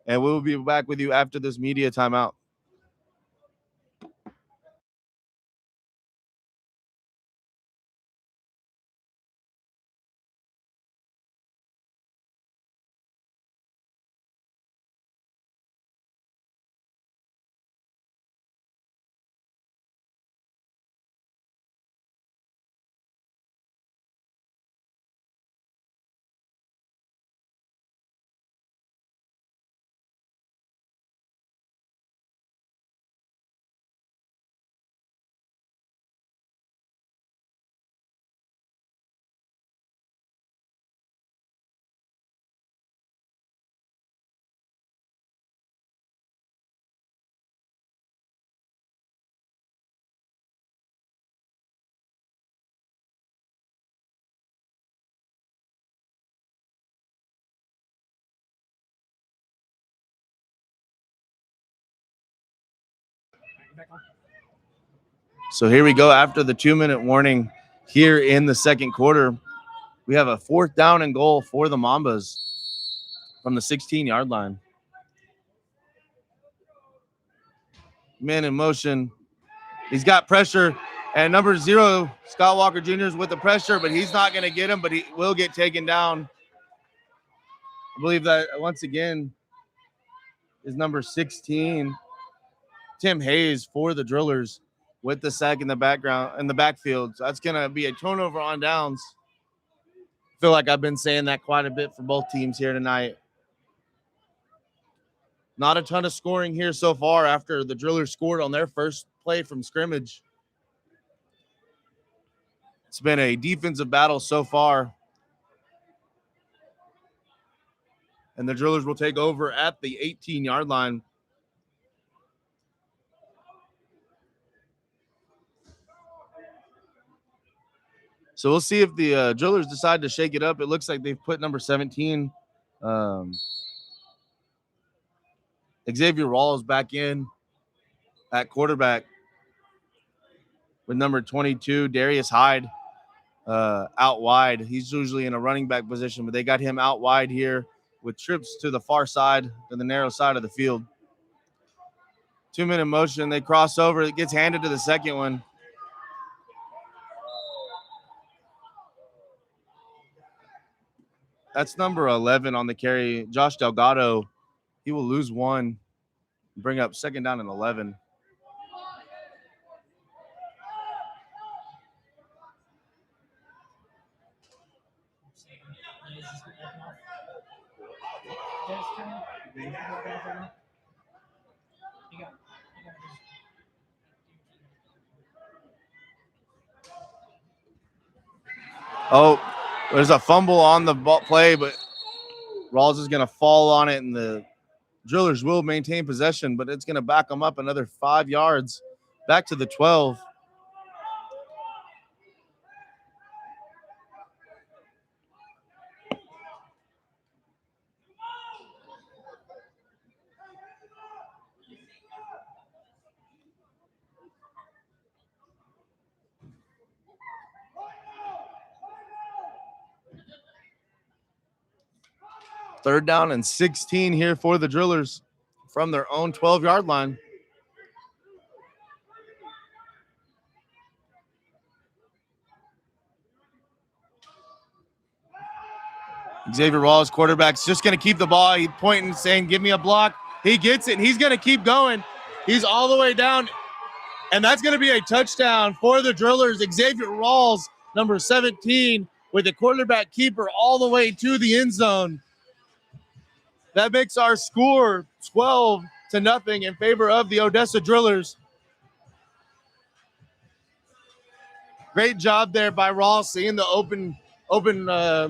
Speaker 1: and we will be back with you after this media timeout. So here we go after the 2-minute warning here in the second quarter. We have a 4th down and goal for the Mambas from the 16-yard line. Man in motion. He's got pressure. And number 0, Scott Walker Jr. is with the pressure, but he's not going to get him, but he will get taken down. I believe that once again is number 16, Tim Hayes for the Drillers with the sack in the backfield. So that's going to be a turnover on downs. I feel like I've been saying that quite a bit for both teams here tonight. Not a ton of scoring here so far after the Drillers scored on their first play from scrimmage. It's been a defensive battle so far. And the Drillers will take over at the 18-yard line. So we'll see if the Drillers decide to shake it up. It looks like they've put number 17, Xavier Rawls, back in at quarterback with number 22, Darius Hyde, out wide. He's usually in a running back position, but they got him out wide here with trips to the far side, to the narrow side of the field. 2-minute motion. They cross over. It gets handed to the second one. That's number 11 on the carry, Josh Delgado. He will lose one, bring up 2nd down and 11. Oh, there's a fumble on the play, but Rawls is going to fall on it, and the Drillers will maintain possession, but it's going to back them up another 5 yards back to the 12. Third down and 16 here for the Drillers from their own 12-yard line. Xavier Rawls, quarterback's just going to keep the ball. He's pointing, saying, give me a block. He gets it, and he's going to keep going. He's all the way down, and that's going to be a touchdown for the Drillers. Xavier Rawls, number 17, with the quarterback keeper all the way to the end zone. That makes our score 12-0 in favor of the Odessa Drillers. Great job there by Rawls, seeing the open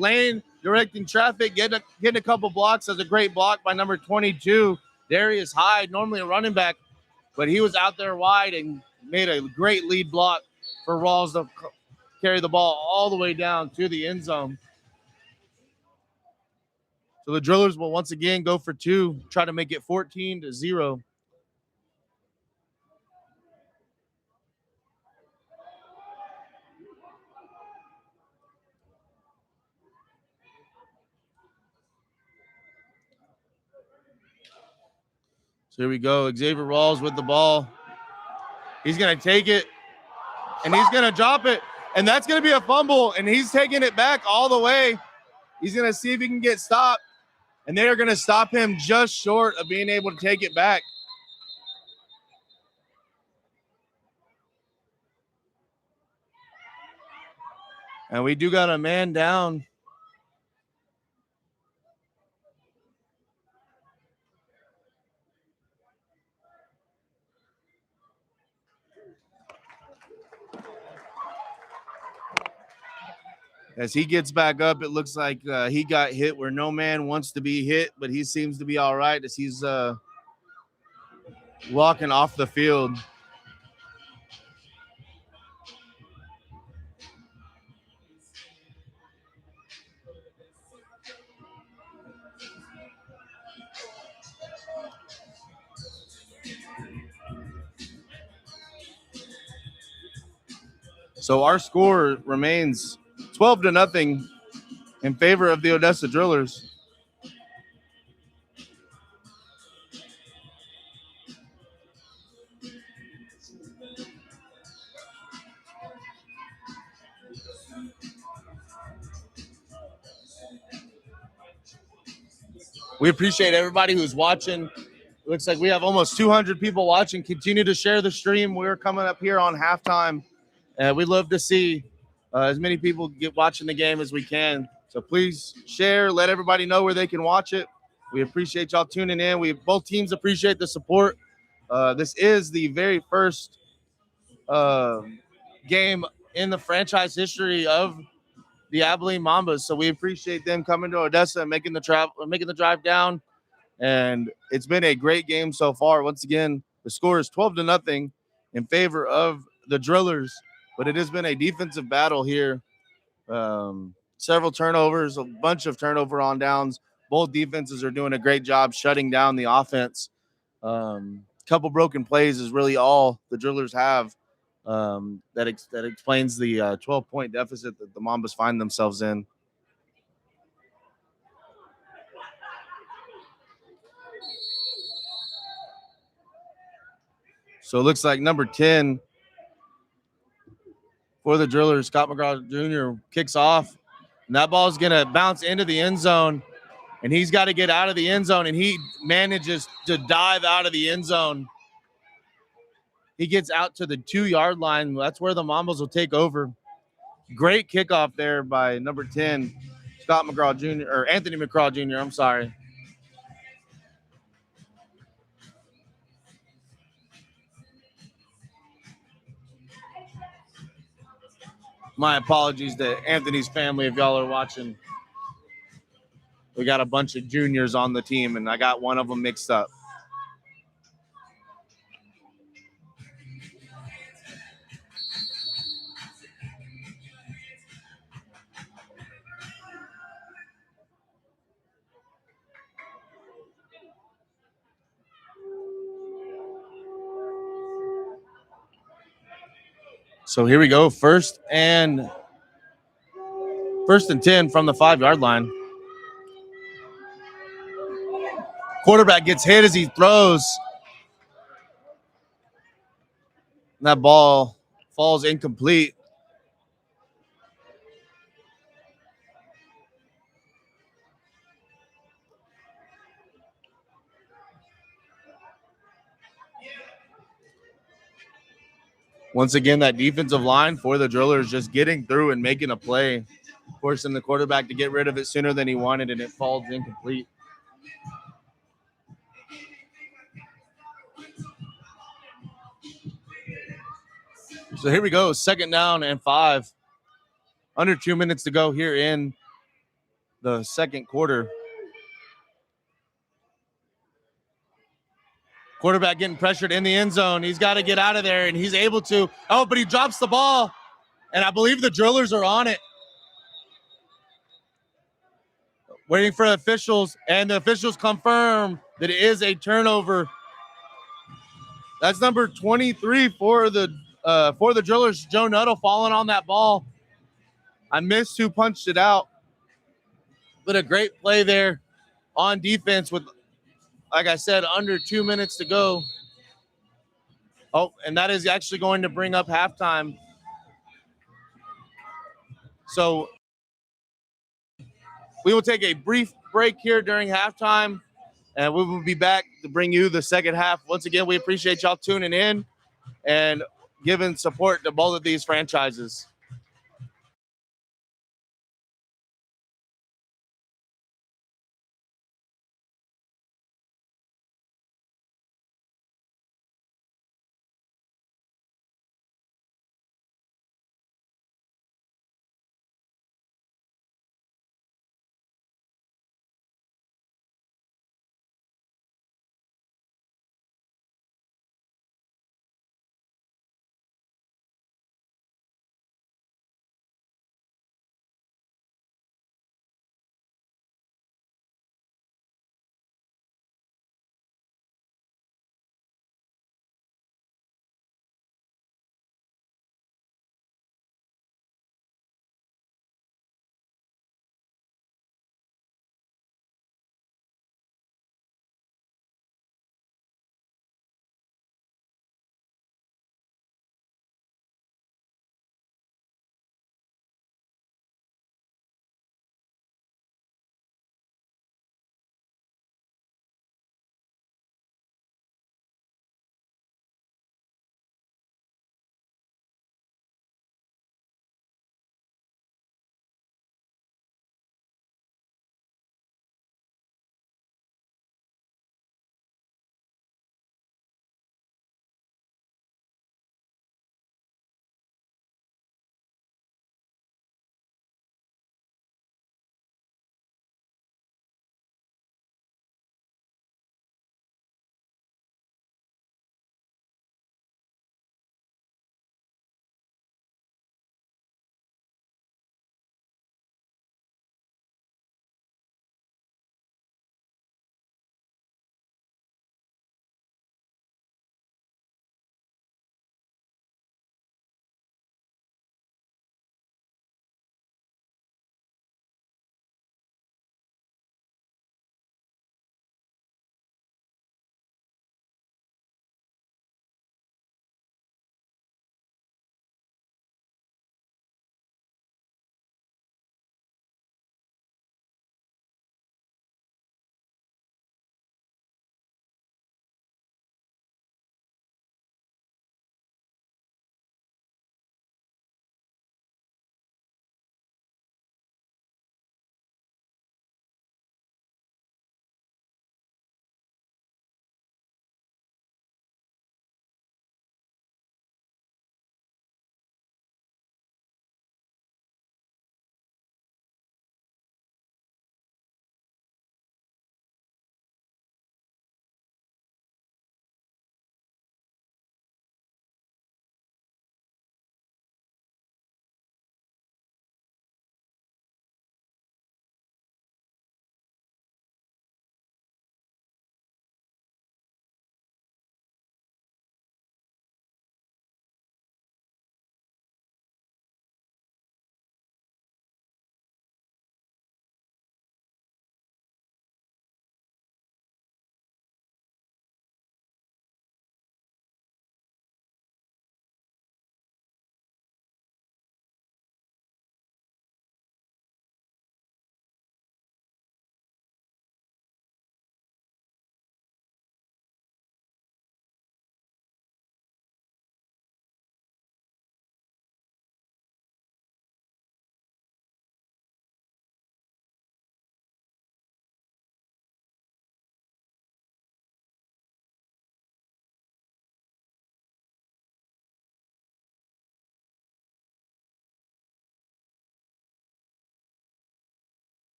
Speaker 1: lane, directing traffic, getting a couple blocks. That's a great block by number 22, Darius Hyde, normally a running back, but he was out there wide and made a great lead block for Rawls to carry the ball all the way down to the end zone. So the Drillers will once again go for two, try to make it 14-0. So here we go. Xavier Rawls with the ball. He's going to take it, and he's going to drop it. And that's going to be a fumble, and he's taking it back all the way. He's going to see if he can get stopped, and they are going to stop him just short of being able to take it back. And we do got a man down. As he gets back up, it looks like he got hit where no man wants to be hit, but he seems to be all right as he's walking off the field. So our score remains 12-0 in favor of the Odessa Drillers. We appreciate everybody who's watching. It looks like we have almost 200 people watching. Continue to share the stream. We're coming up here on halftime. We'd love to see as many people get watching the game as we can. So please share. Let everybody know where they can watch it. We appreciate y'all tuning in. Both teams appreciate the support. This is the very first game in the franchise history of the Abilene Mambas. So we appreciate them coming to Odessa and making the drive down. And it's been a great game so far. Once again, the score is 12-0 in favor of the Drillers, but it has been a defensive battle here. Several turnovers, a bunch of turnover on downs. Both defenses are doing a great job shutting down the offense. Couple broken plays is really all the Drillers have. That explains the 12-point deficit that the Mambas find themselves in. So it looks like number 10 for the Drillers, Scott McGraw Jr. kicks off, and that ball is going to bounce into the end zone, and he's got to get out of the end zone, and he manages to dive out of the end zone. He gets out to the 2-yard line. That's where the Mambas will take over. Great kickoff there by number 10, Scott McGraw Jr. or Anthony McGraw Jr. I'm sorry. My apologies to Anthony's family if y'all are watching. We got a bunch of juniors on the team, and I got one of them mixed up. So here we go. First and 10 from the 5-yard line. Quarterback gets hit as he throws. That ball falls incomplete. Once again, that defensive line for the Drillers just getting through and making a play, forcing the quarterback to get rid of it sooner than he wanted, and it falls incomplete. So here we go, 2nd down and 5. Under 2 minutes to go here in the second quarter. Quarterback getting pressured in the end zone. He's got to get out of there, and he's able to. Oh, but he drops the ball, and I believe the Drillers are on it. Waiting for the officials, and the officials confirm that it is a turnover. That's number 23 for the Drillers. Joe Nuttall falling on that ball. I missed who punched it out, but a great play there on defense with, like I said, under 2 minutes to go. Oh, and that is actually going to bring up halftime. So we will take a brief break here during halftime, and we will be back to bring you the second half. Once again, we appreciate y'all tuning in and giving support to both of these franchises.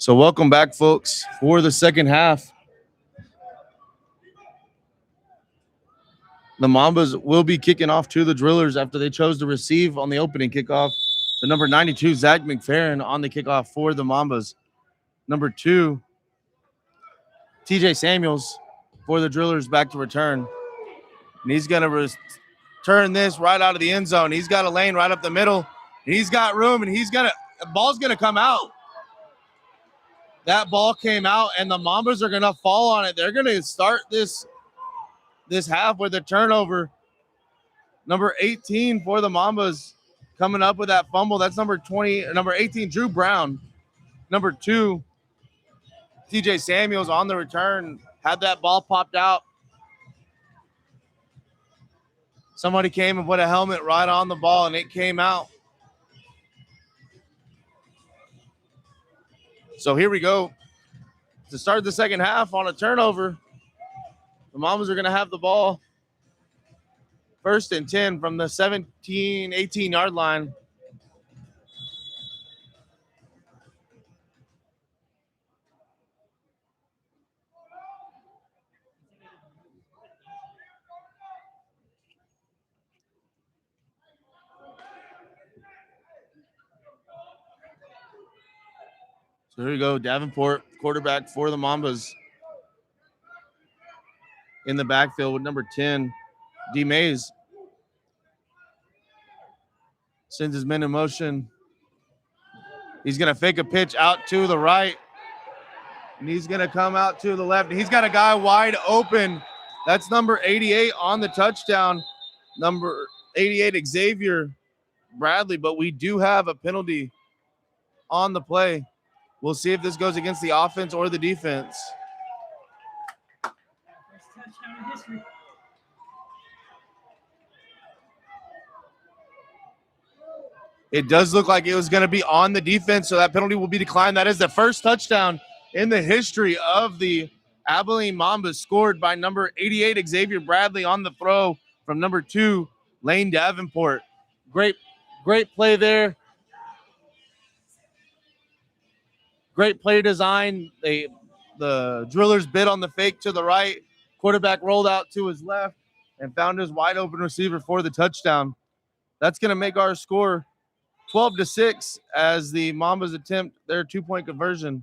Speaker 1: So welcome back, folks, for the second half. The Mambas will be kicking off to the Drillers after they chose to receive on the opening kickoff. So number 92, Zach McFerrin on the kickoff for the Mambas. Number 2, TJ Samuels for the Drillers back to return. And he's going to return this right out of the end zone. He's got a lane right up the middle. He's got room, and the ball's going to come out. That ball came out, and the Mambas are going to fall on it. They're going to start this half with a turnover. Number 18 for the Mambas coming up with that fumble. That's number 18, Drew Brown. Number 2, TJ Samuels on the return. Had that ball popped out. Somebody came and put a helmet right on the ball, and it came out. So here we go. To start the second half on a turnover, the Mambas are going to have the ball. 1st and 10 from the 17, 18-yard line. So here we go. Davenport, quarterback for the Mambas. In the backfield with number 10, D. Mays. Sends his men in motion. He's going to fake a pitch out to the right. And he's going to come out to the left. He's got a guy wide open. That's number 88 on the touchdown. Number 88, Xavier Bradley. But we do have a penalty on the play. We'll see if this goes against the offense or the defense. It does look like it was going to be on the defense, so that penalty will be declined. That is the first touchdown in the history of the Abilene Mambas, scored by number 88, Xavier Bradley, on the throw from number 2, Lane Davenport. Great play there. Great play design. The Drillers bid on the fake to the right. Quarterback rolled out to his left and found his wide open receiver for the touchdown. That's going to make our score 12-6 as the Mambas attempt their 2-point conversion.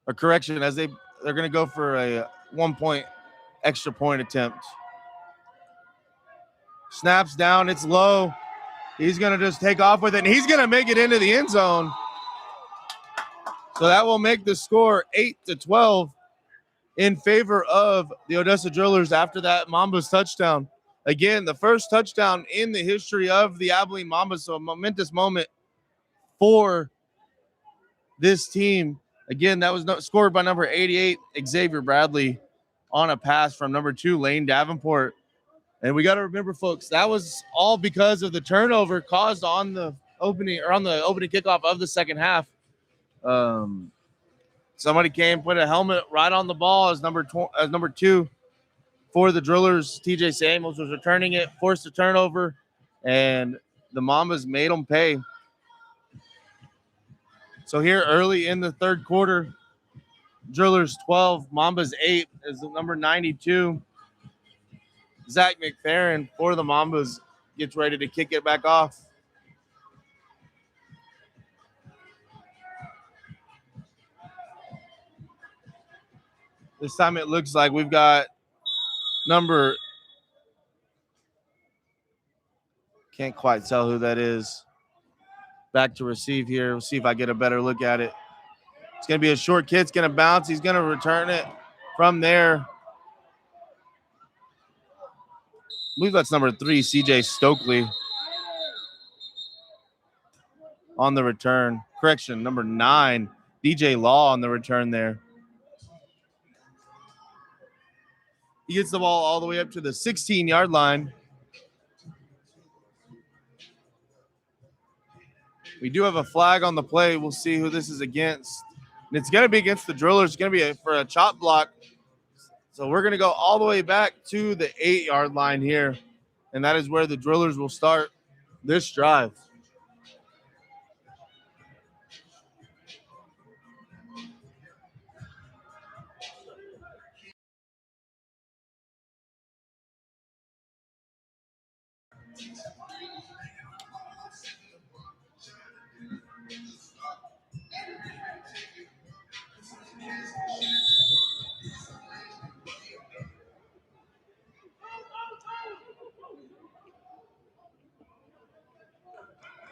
Speaker 1: Or correction, as they're going to go for a 1-point extra point attempt. Snaps down, it's low. He's going to just take off with it, and he's going to make it into the end zone. So that will make the score 8-12 in favor of the Odessa Drillers after that Mambas touchdown. Again, the first touchdown in the history of the Abilene Mambas, so a momentous moment for this team. Again, that was scored by number 88, Xavier Bradley, on a pass from number 2, Lane Davenport. And we got to remember, folks, that was all because of the turnover caused on the opening kickoff of the second half. Somebody came, put a helmet right on the ball as number 2 for the Drillers. TJ Samuels was returning it, forced a turnover, and the Mambas made them pay. So here early in the third quarter, Drillers 12, Mambas 8 is the number 92. Zach McFerrin for the Mambas gets ready to kick it back off. This time it looks like we've got can't quite tell who that is. Back to receive here. We'll see if I get a better look at it. It's going to be a short kick. It's going to bounce. He's going to return it from there. I believe that's number 3, CJ Stokely, on the return. Correction, number 9, DJ Law on the return there. He gets the ball all the way up to the 16-yard line. We do have a flag on the play. We'll see who this is against. And it's going to be against the Drillers. It's going to be for a chop block. So we're going to go all the way back to the 8-yard line here. And that is where the Drillers will start this drive.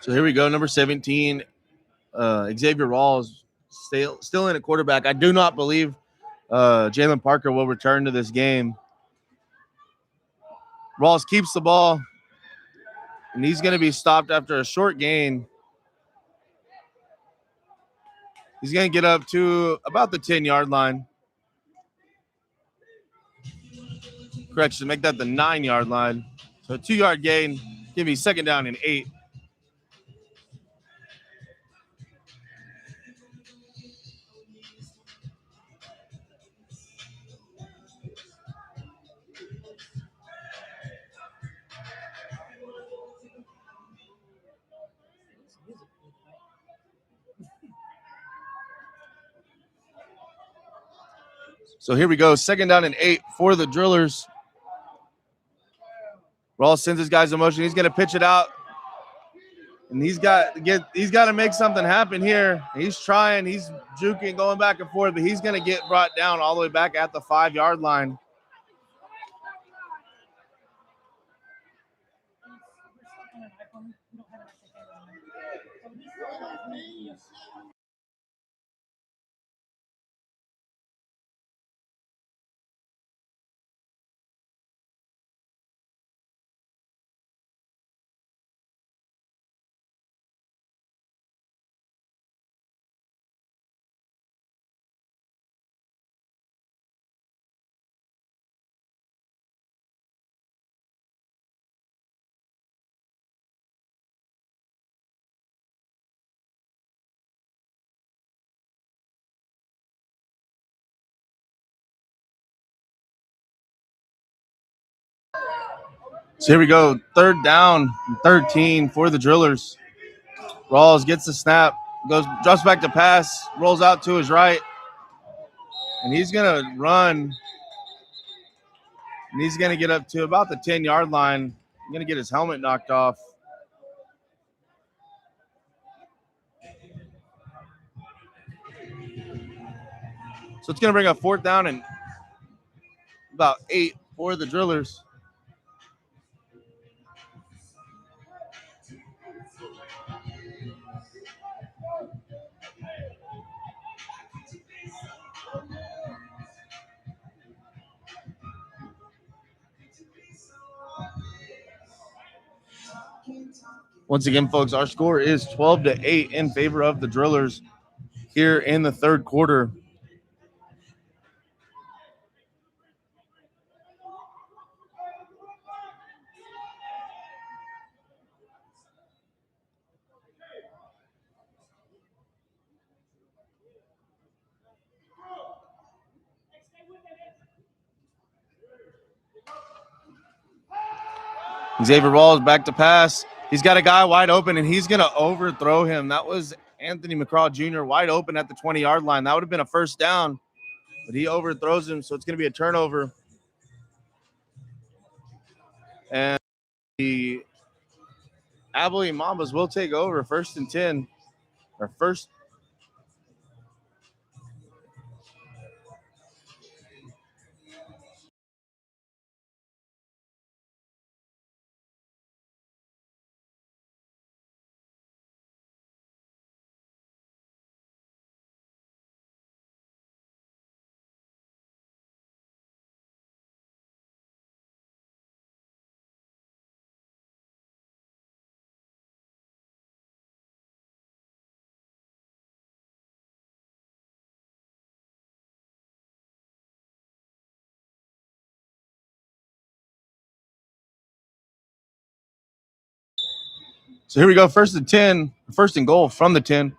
Speaker 1: So here we go, number 17, Xavier Rawls, still in at quarterback. I do not believe Jalen Parker will return to this game. Rawls keeps the ball, and he's going to be stopped after a short gain. He's going to get up to about the 10-yard line. Correction, make that the 9-yard line. So a 2-yard gain. Give me second down and 8. So here we go, second down and 8 for the Drillers. Rawls sends his guys in motion. He's going to pitch it out, and he's got to make something happen here. He's trying, he's juking, going back and forth, but he's going to get brought down all the way back at the 5-yard line. So here we go, third down, 13 for the Drillers. Rawls gets the snap, drops back to pass, rolls out to his right, and he's going to run, and he's going to get up to about the 10-yard line. He's going to get his helmet knocked off. So it's going to bring up fourth down and about 8 for the Drillers. Once again, folks, our score is 12-8 in favor of the Drillers here in the third quarter. Xavier Rawls back to pass. He's got a guy wide open, and he's going to overthrow him. That was Anthony McCraw Jr. wide open at the 20-yard line. That would have been a first down, but he overthrows him, so it's going to be a turnover. And the Abilene Mambas will take over first and 10. Or first. So here we go, first and 10, first and goal from the 10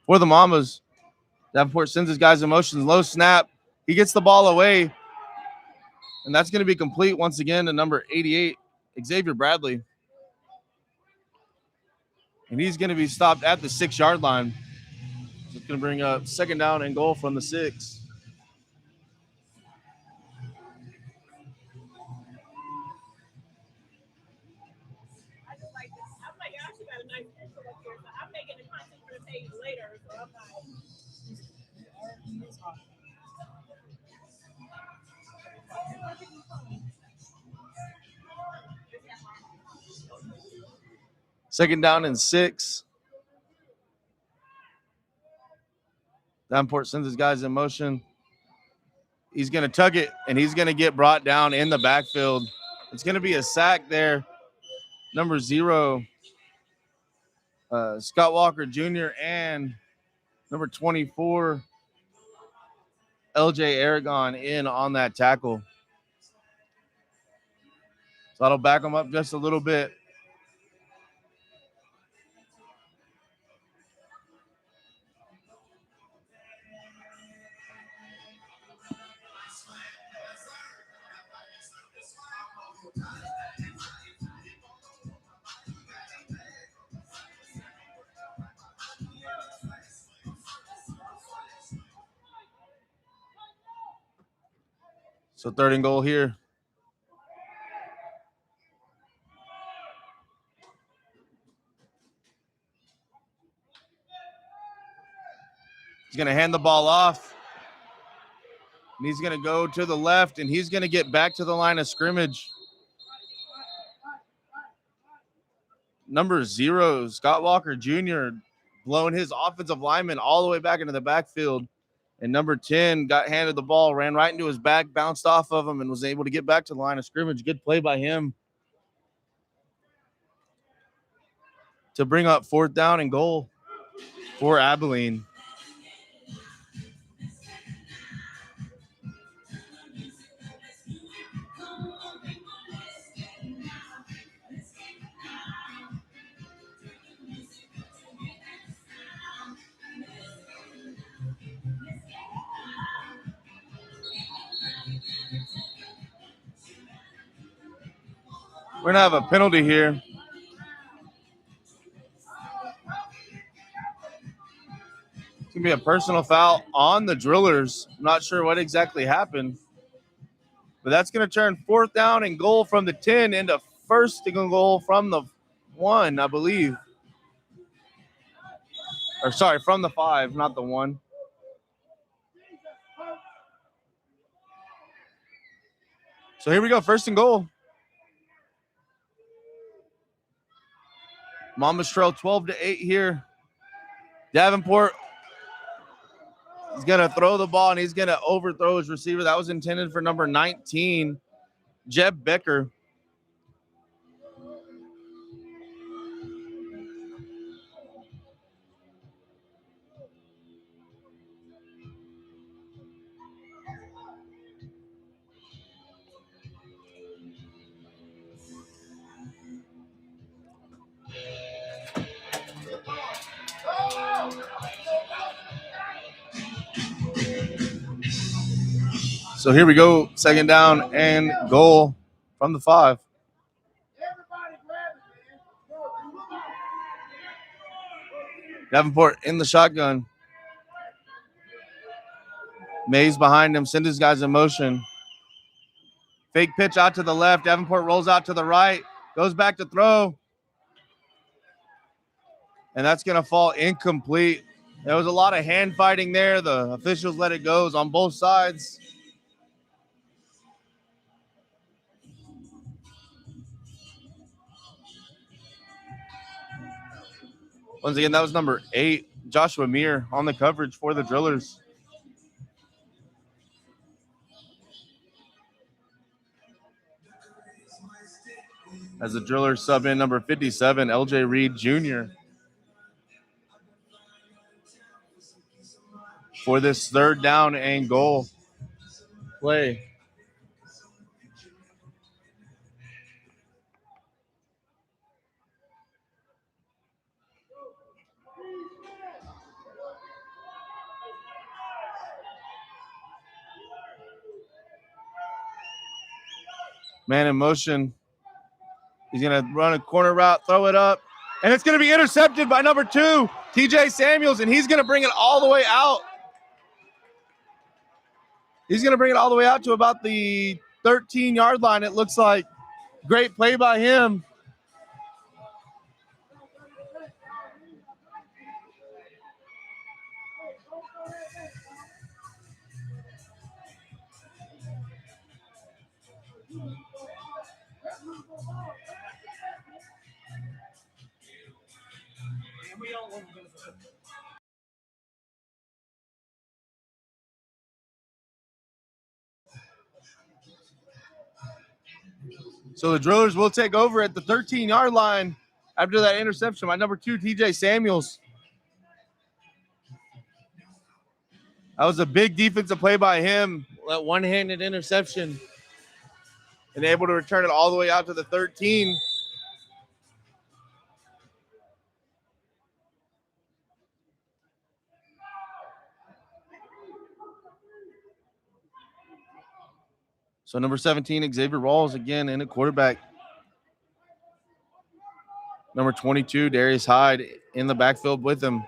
Speaker 1: for the Mambas. Davenport sends his guys in motion, low snap. He gets the ball away, and that's going to be complete once again to number 88, Xavier Bradley. And he's going to be stopped at the 6-yard line. So it's going to bring up second down and goal from the 6. Second down and 6. Davenport sends his guys in motion. He's going to tug it, and he's going to get brought down in the backfield. It's going to be a sack there. Number 0, Scott Walker Jr. and number 24, LJ Aragon in on that tackle. So that'll back him up just a little bit. So 3rd and goal here. He's going to hand the ball off. And he's going to go to the left, and he's going to get back to the line of scrimmage. Number 0, Scott Walker Jr., blowing his offensive lineman all the way back into the backfield. And number 10 got handed the ball, ran right into his back, bounced off of him, and was able to get back to the line of scrimmage. Good play by him to bring up 4th down and goal for Abilene. We're going to have a penalty here. It's going to be a personal foul on the Drillers. I'm not sure what exactly happened. But that's going to turn 4th down and goal from the 10 into 1st and goal from the 1, I believe. Or sorry, from the 5, not the 1. So here we go, 1st and goal. Mambas trail 12-8 here. Davenport is going to throw the ball, and he's going to overthrow his receiver. That was intended for number 19, Jeb Becker. So here we go, 2nd down and goal from the 5. Davenport in the shotgun. Mays behind him, send his guys in motion. Fake pitch out to the left. Davenport rolls out to the right, goes back to throw. And that's going to fall incomplete. There was a lot of hand fighting there. The officials let it go. It was on both sides. Once again, that was number 8, Joshua Meir, on the coverage for the Drillers. As the Drillers sub in number 57, LJ Reed Jr. for this 3rd down and goal play. Man in motion. He's going to run a corner route, throw it up, and it's going to be intercepted by number 2, TJ Samuels, and he's going to bring it all the way out. He's going to bring it all the way out to about the 13-yard line, it looks like. Great play by him. So the Drillers will take over at the 13-yard line after that interception by number 2, TJ Samuels. That was a big defensive play by him. That one-handed interception. And able to return it all the way out to the 13. So number 17, Xavier Rawls again in a quarterback. Number 22, Darius Hyde in the backfield with him.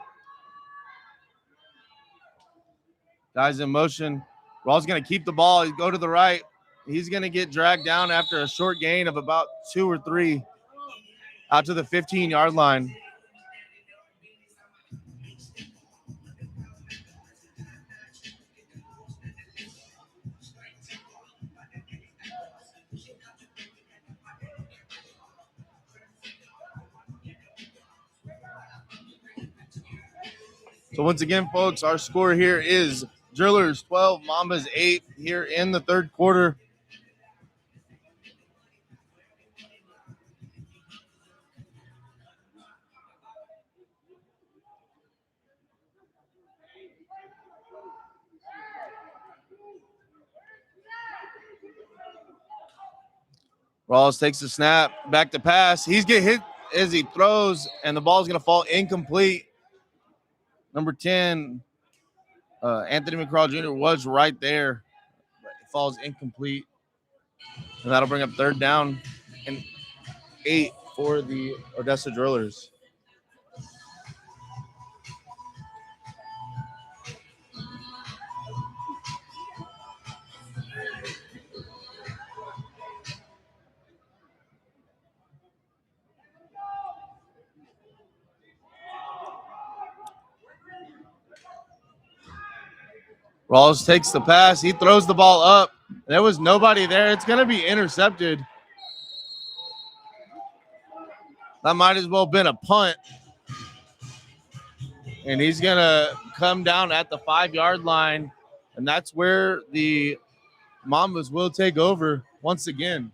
Speaker 1: Guys in motion. Rawls going to keep the ball. He's go to the right. He's going to get dragged down after a short gain of about 2 or 3 out to the 15-yard line. So once again, folks, our score here is Drillers 12, Mambas 8 here in the third quarter. Rawls takes the snap, back to pass. He's getting hit as he throws, and the ball is going to fall incomplete. Number 10, Anthony McCraw Jr. was right there, but it falls incomplete. And that'll bring up third down and 8 for the Odessa Drillers. Rawls takes the pass. He throws the ball up. There was nobody there. It's going to be intercepted. That might as well have been a punt. And he's going to come down at the 5-yard line. And that's where the Mambas will take over once again.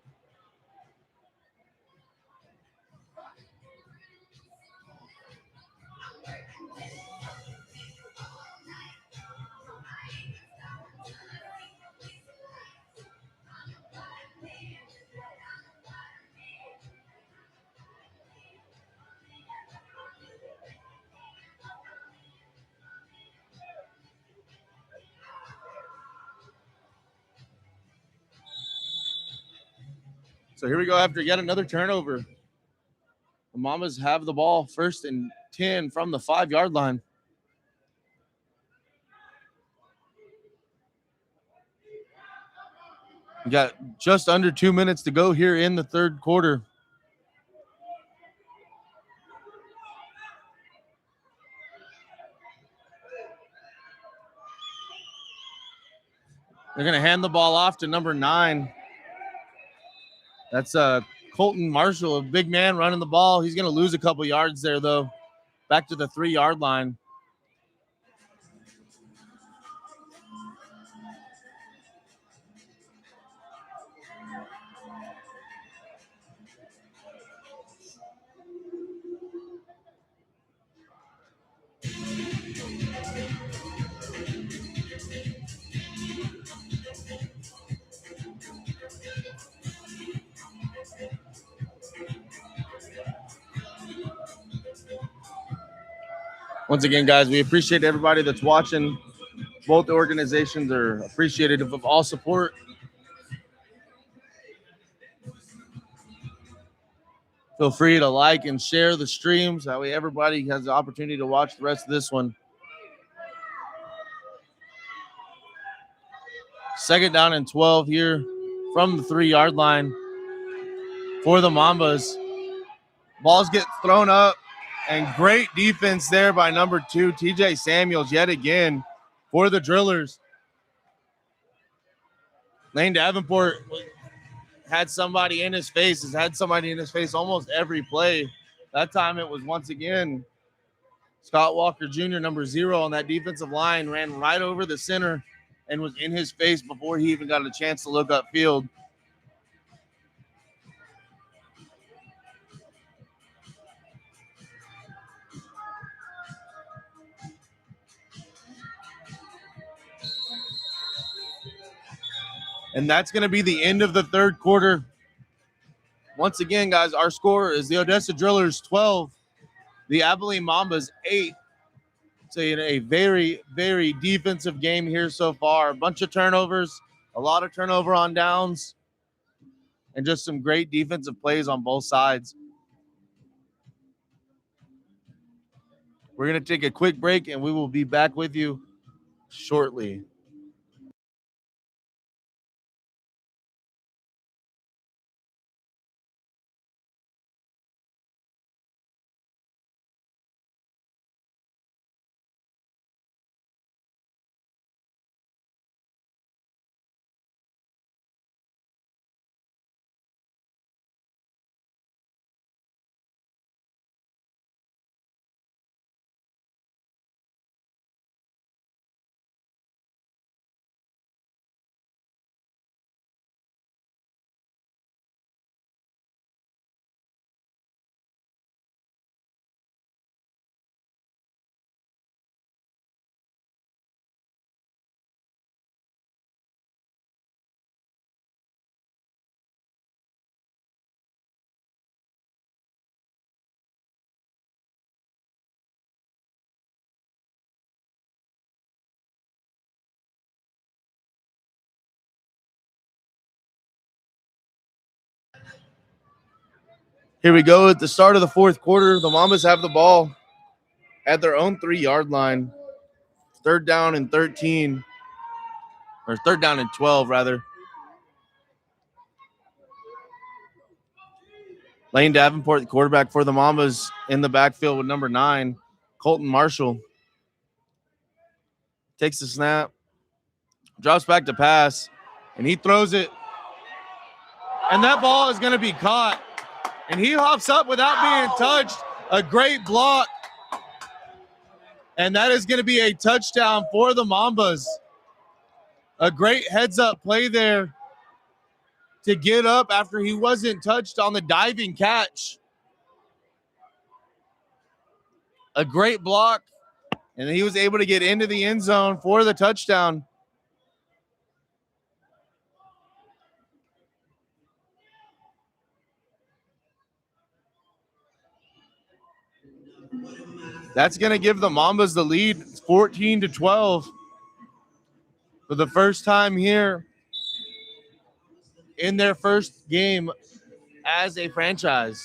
Speaker 1: So here we go after yet another turnover. The Mambas have the ball 1st and 10 from the 5-yard line. We got just under 2 minutes to go here in the third quarter. They're going to hand the ball off to number 9. That's Colton Marshall, a big man running the ball. He's going to lose a couple yards there, though. Back to the 3-yard line. Once again, guys, we appreciate everybody that's watching. Both organizations are appreciative of all support. Feel free to like and share the streams. That way everybody has the opportunity to watch the rest of this one. 2nd down and 12 here from the 3-yard line for the Mambas. Balls get thrown up, and great defense there by number 2, TJ Samuels, yet again for the Drillers. Lane Davenport had somebody in his face, has had somebody in his face almost every play. That time it was once again Scott Walker Jr., number 0 on that defensive line, ran right over the center and was in his face before he even got a chance to look upfield. And that's going to be the end of the third quarter. Once again, guys, our score is the Odessa Drillers 12, the Abilene Mambas 8. It's a very, very defensive game here so far. A bunch of turnovers, a lot of turnover on downs, and just some great defensive plays on both sides. We're going to take a quick break, and we will be back with you shortly. Here we go at the start of the fourth quarter. The Mambas have the ball at their own 3-yard line. Third down and 13, or third down and 12, rather. Lane Davenport, the quarterback for the Mambas, in the backfield with number 9, Colton Marshall. Takes the snap, drops back to pass, and he throws it. And that ball is going to be caught. And he hops up without being touched. A great block. And that is going to be a touchdown for the Mambas. A great heads-up play there to get up after he wasn't touched on the diving catch. A great block, and he was able to get into the end zone for the touchdown. That's going to give the Mambas the lead, 14-12, for the first time here in their first game as a franchise.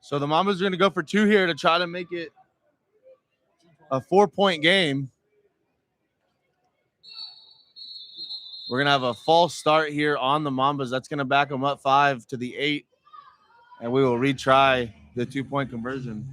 Speaker 1: So the Mambas are going to go for 2 here to try to make it a 4-point game. We're going to have a false start here on the Mambas. That's going to back them up 5-8, and we will retry the 2-point conversion.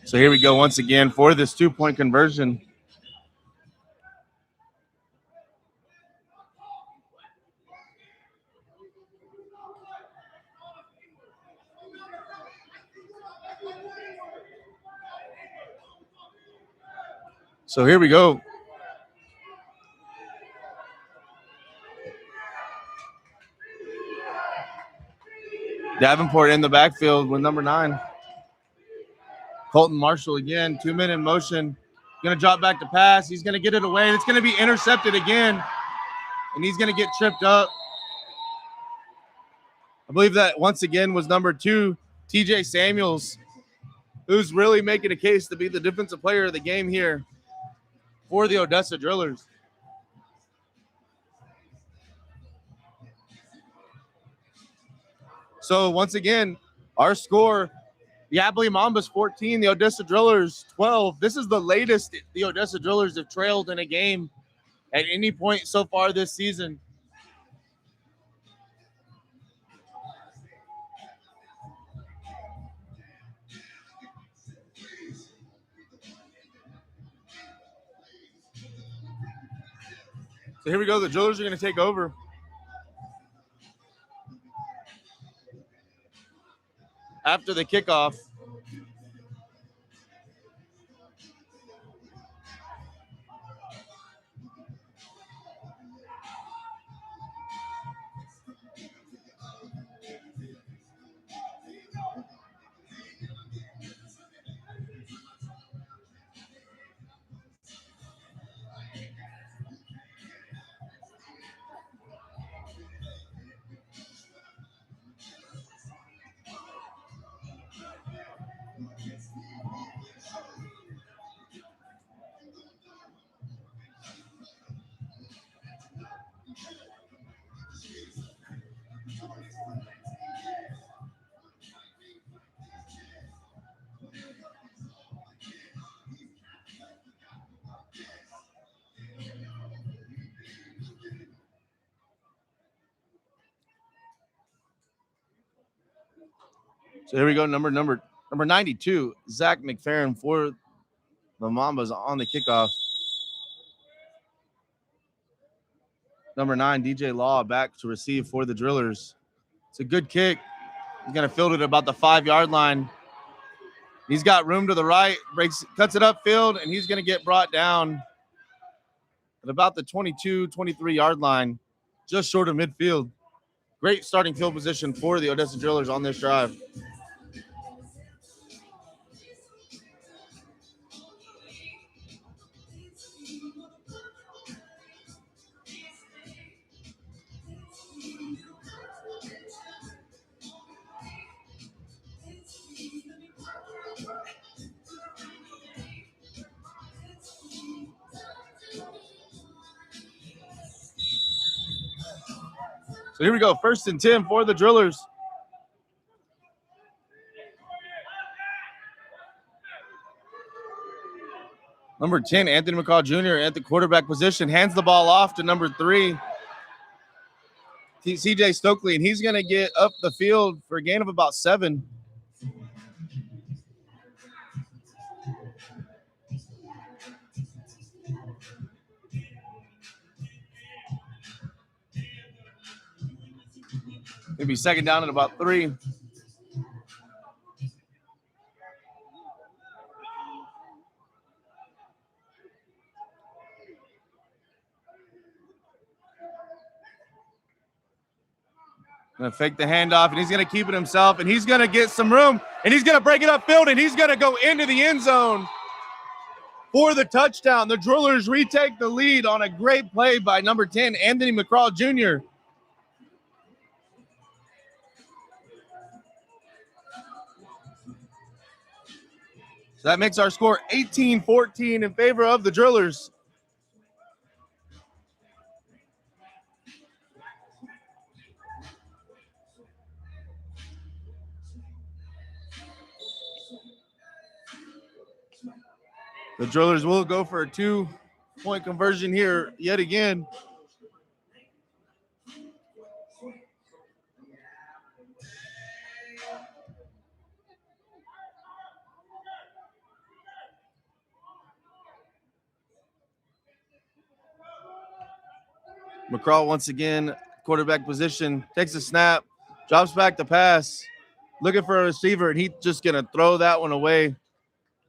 Speaker 1: So here we go once again for this 2-point conversion. So here we go. Davenport in the backfield with number 9. Colton Marshall again, 2-minute motion. Going to drop back to pass. He's going to get it away. It's going to be intercepted again, and he's going to get tripped up. I believe that once again was number 2, TJ Samuels, who's really making a case to be the defensive player of the game here for the Odessa Drillers. So once again, our score The Abilene Mambas 14, the Odessa Drillers 12. This is the latest the Odessa Drillers have trailed in a game at any point so far this season. So here we go. The Drillers are going to take over. After the kickoff. So here we go. Number 92, Zach McFerrin for the Mambas on the kickoff. Number 9, DJ Law back to receive for the Drillers. It's a good kick. He's going to field it about the 5-yard line. He's got room to the right, cuts it upfield, and he's going to get brought down at about the 22, 23-yard line, just short of midfield. Great starting field position for the Odessa Drillers on this drive. So here we go. 1st and 10 for the Drillers. Number 10, Anthony McCall Jr. at the quarterback position, hands the ball off to number 3, CJ Stokely, and he's going to get up the field for a gain of about 7. Maybe 2nd down at about 3. Going to fake the handoff, and he's going to keep it himself, and he's going to get some room, and he's going to break it upfield, and he's going to go into the end zone for the touchdown. The Drillers retake the lead on a great play by number 10, Anthony McCraw Jr. So that makes our score 18-14 in favor of the Drillers. The Drillers will go for a 2-point conversion here yet again. McCraw once again, quarterback position, takes a snap, drops back the pass, looking for a receiver, and he's just going to throw that one away.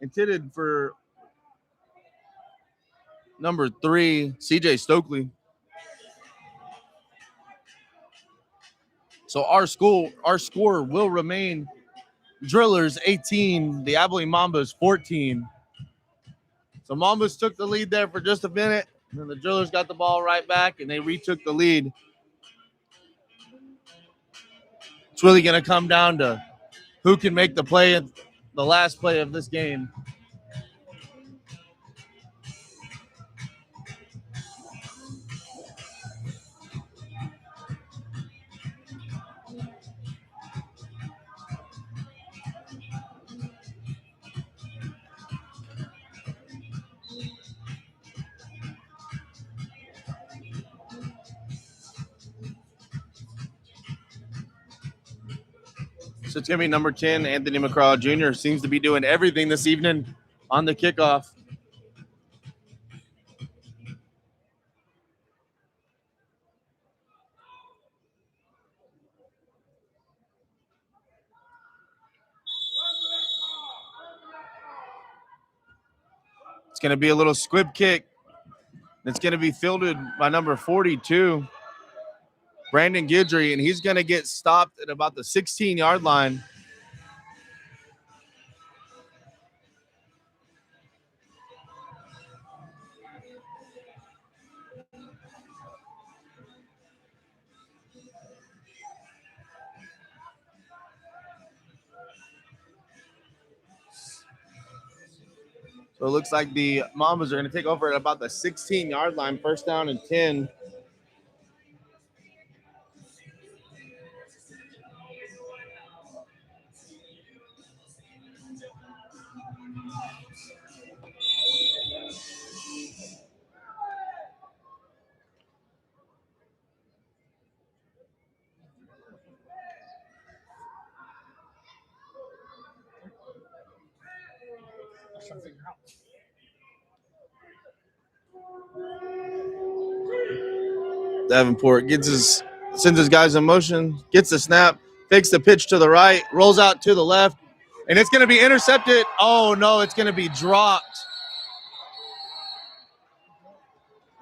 Speaker 1: Intended for number 3, CJ Stokely. So our score will remain Drillers 18, the Abilene Mambas 14. So Mambas took the lead there for just a minute, and then the Drillers got the ball right back, and they retook the lead. It's really going to come down to who can make the play, the last play of this game. So it's going to be number 10, Anthony McCraw Jr. Seems to be doing everything this evening on the kickoff. It's going to be a little squib kick. It's going to be fielded by number 42, Brandon Guidry, and he's going to get stopped at about the 16-yard line. So it looks like the Mambas are going to take over at about the 16-yard line, first down and 10. Davenport sends his guys in motion, gets the snap, fakes the pitch to the right, rolls out to the left, and it's going to be intercepted. Oh, no, it's going to be dropped.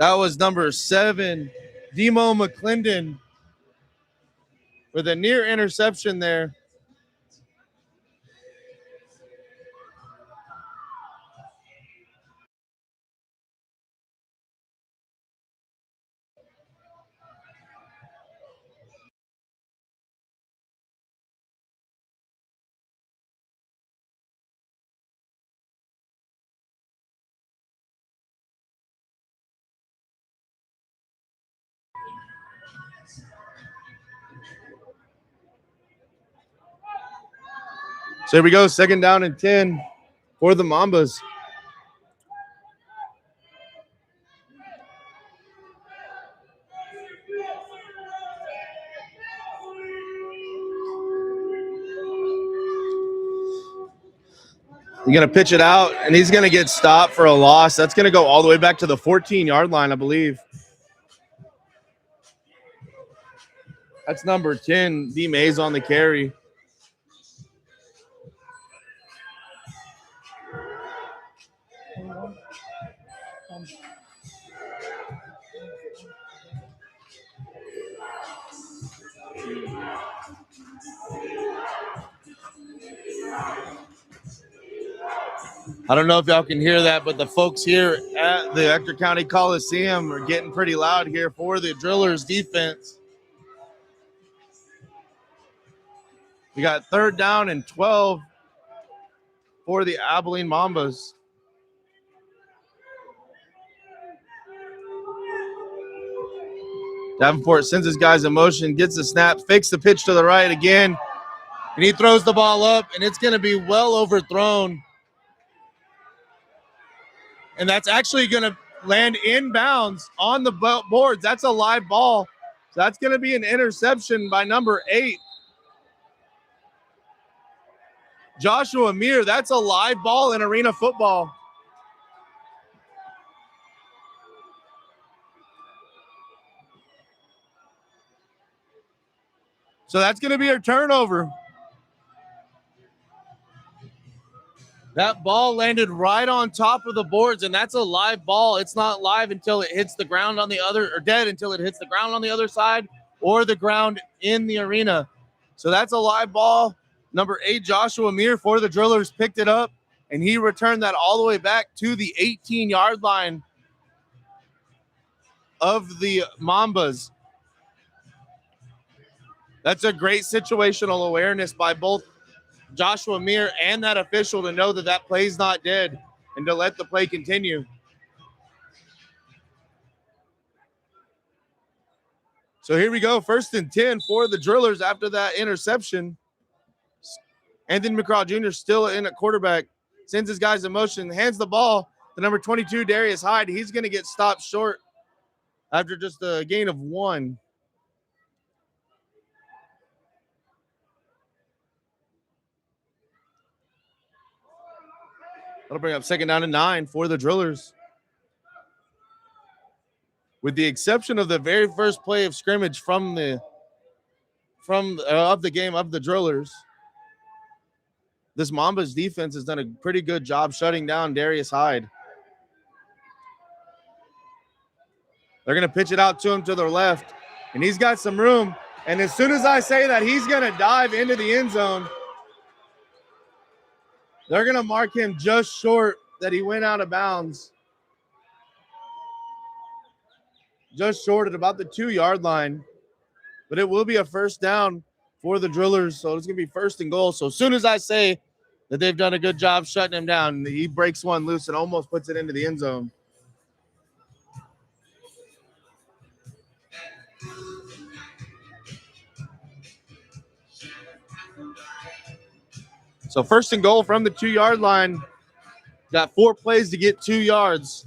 Speaker 1: That was number 7, Demo McClendon, with a near interception there. So here we go, second down and 10 for the Mambas. You're going to pitch it out, and he's going to get stopped for a loss. That's going to go all the way back to the 14-yard line, I believe. That's number 10, D. Mays on the carry. I don't know if y'all can hear that, but the folks here at the Ector County Coliseum are getting pretty loud here for the Drillers defense. We got third down and 12 for the Abilene Mambas. Davenport sends his guys in motion, gets the snap, fakes the pitch to the right again, and he throws the ball up, and it's going to be well overthrown. And that's actually going to land inbounds on the boards. That's a live ball. So that's going to be an interception by number 8, Joshua Meir. That's a live ball in arena football. So that's going to be a turnover. That ball landed right on top of the boards, and that's a live ball. It's not live until it hits the ground on the other, or dead until it hits the ground on the other side or the ground in the arena. So that's a live ball. Number 8, Joshua Meir for the Drillers picked it up, and he returned that all the way back to the 18-yard line of the Mambas. That's a great situational awareness by both Joshua Meir and that official to know that that play's not dead and to let the play continue. So here we go, first and 10 for the Drillers after that interception. Anthony McCraw Jr. still in at quarterback, sends his guys in motion, hands the ball to number 22, Darius Hyde. He's going to get stopped short after just a gain of 1. That'll bring up second down and 9 for the Drillers. With the exception of the very first play of scrimmage of the game of the Drillers, this Mambas defense has done a pretty good job shutting down Darius Hyde. They're going to pitch it out to him to their left, and he's got some room. And as soon as I say that, he's going to dive into the end zone. They're going to mark him just short that he went out of bounds. Just short at about the 2-yard line. But it will be a first down for the Drillers, so it's going to be first and goal. So as soon as I say that they've done a good job shutting him down, he breaks one loose and almost puts it into the end zone. So first and goal from the 2-yard line. Got 4 plays to get 2 yards.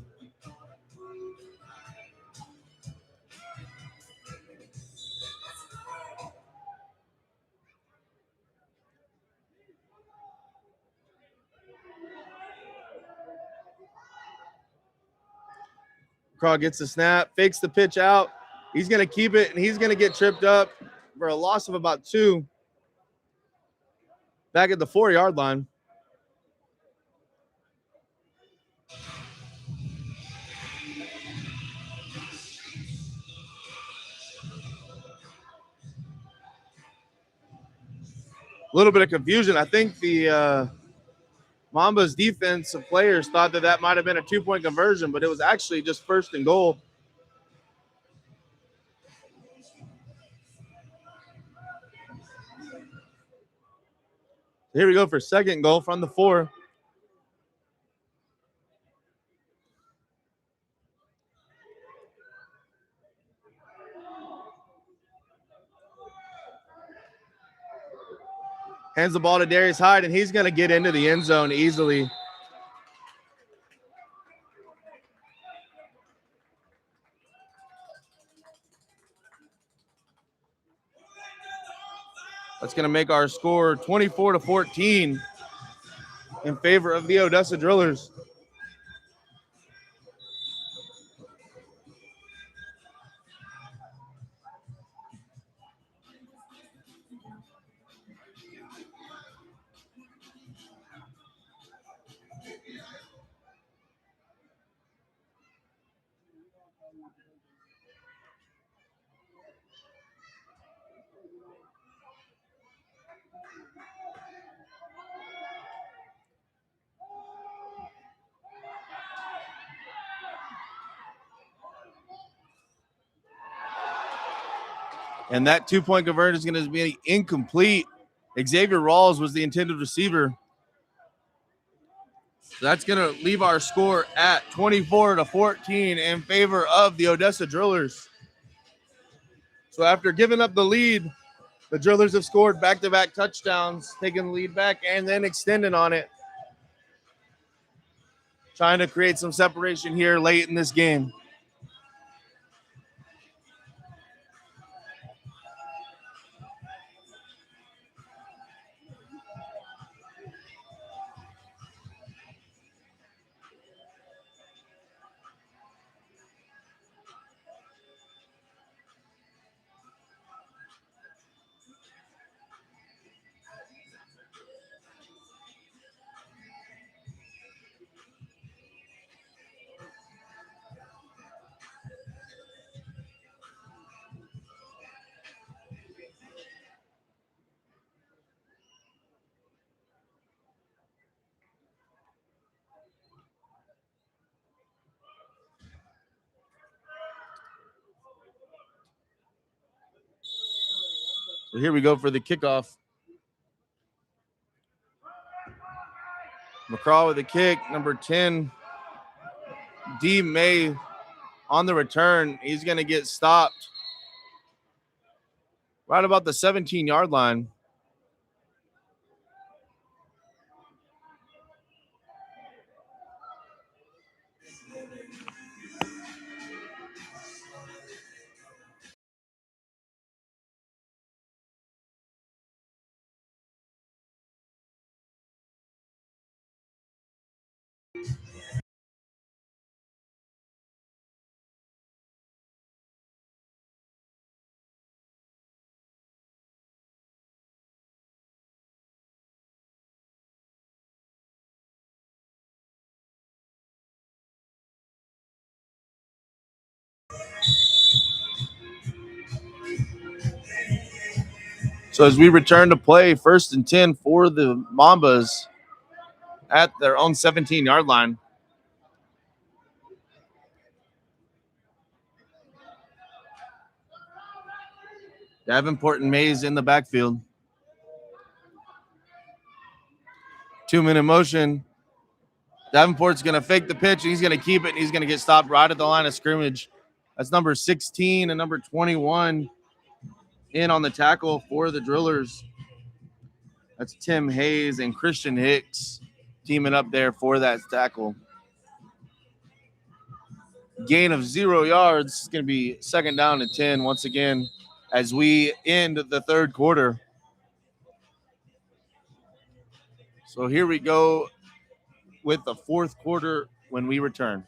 Speaker 1: Craw gets the snap, fakes the pitch out. He's going to keep it, and he's going to get tripped up for a loss of about 2. Back at the 4-yard line. A little bit of confusion. I think the Mambas defensive players thought that might have been a 2-point conversion, but it was actually just first and goal. Here we go for second goal from the 4. Hands the ball to Darius Hyde, and he's going to get into the end zone easily. That's going to make our score 24-14 in favor of the Odessa Drillers. And that 2-point conversion is going to be incomplete. Xavier Rawls was the intended receiver. So that's going to leave our score at 24-14 in favor of the Odessa Drillers. So after giving up the lead, the Drillers have scored back-to-back touchdowns, taking the lead back and then extending on it. Trying to create some separation here late in this game. So here we go for the kickoff. McCraw with the kick, number 10. D. May on the return. He's going to get stopped right about the 17-yard line. So as we return to play, 1st and 10 for the Mambas at their own 17-yard line. Davenport and Mays in the backfield. 2-minute motion. Davenport's going to fake the pitch, and he's going to keep it, and he's going to get stopped right at the line of scrimmage. That's number 16 and number 21 in on the tackle for the Drillers. That's Tim Hayes and Christian Hicks teaming up there for that tackle. Gain of 0 yards. It's going to be 2nd down and 10 once again as we end the 3rd quarter. So here we go with the 4th quarter when we return.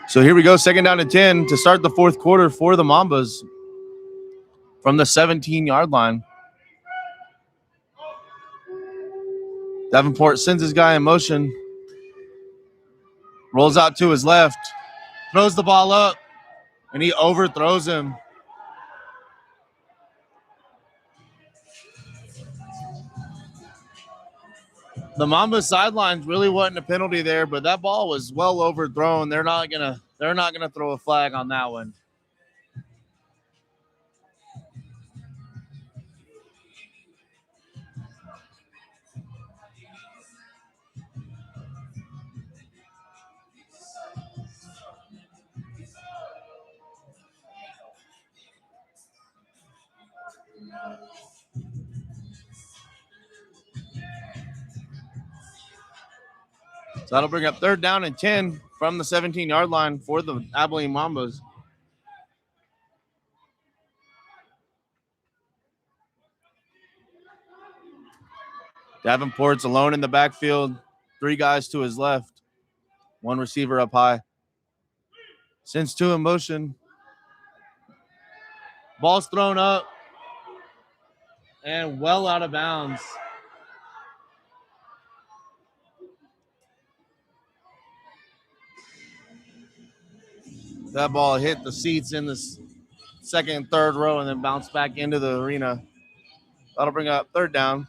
Speaker 1: So here we go, 2nd down and 10 to start the 4th quarter for the Mambas from the 17-yard line. Davenport sends his guy in motion, rolls out to his left, throws the ball up, and he overthrows him. The Mamba sidelines really wasn't a penalty there, but that ball was well overthrown. They're not gonna throw a flag on that one. So that'll bring up 3rd down and 10 from the 17-yard line for the Abilene Mambas. Davenport's alone in the backfield. 3 guys to his left. 1 receiver up high. Sends 2 in motion. Ball's thrown up and well out of bounds. That ball hit the seats in the 2nd and 3rd row and then bounced back into the arena. That'll bring up 3rd down.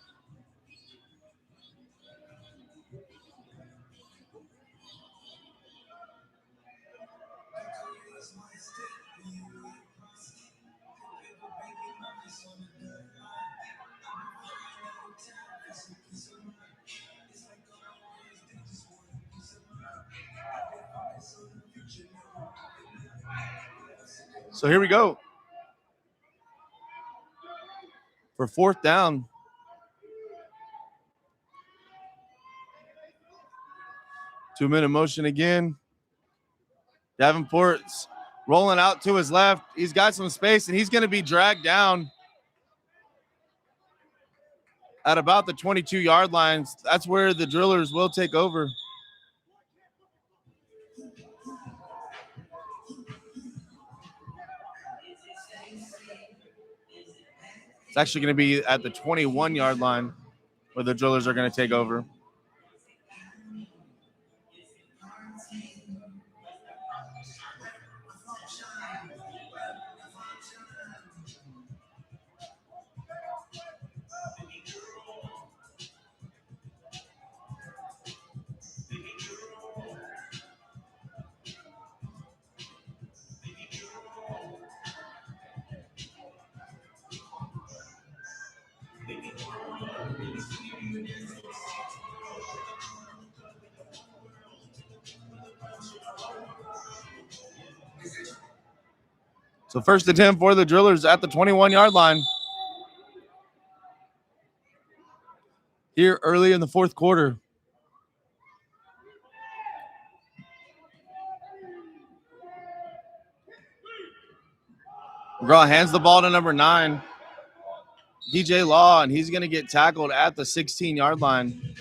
Speaker 1: So here we go. For 4th down. Two-minute motion again. Davenport's rolling out to his left. He's got some space, and he's going to be dragged down at about the 22-yard line. That's where the Drillers will take over. It's actually going to be at the 21-yard line where the Drillers are going to take over. So first attempt for the Drillers at the 21-yard line. Here early in the fourth quarter. McGraw hands the ball to number 9, DJ Law, and he's going to get tackled at the 16-yard line.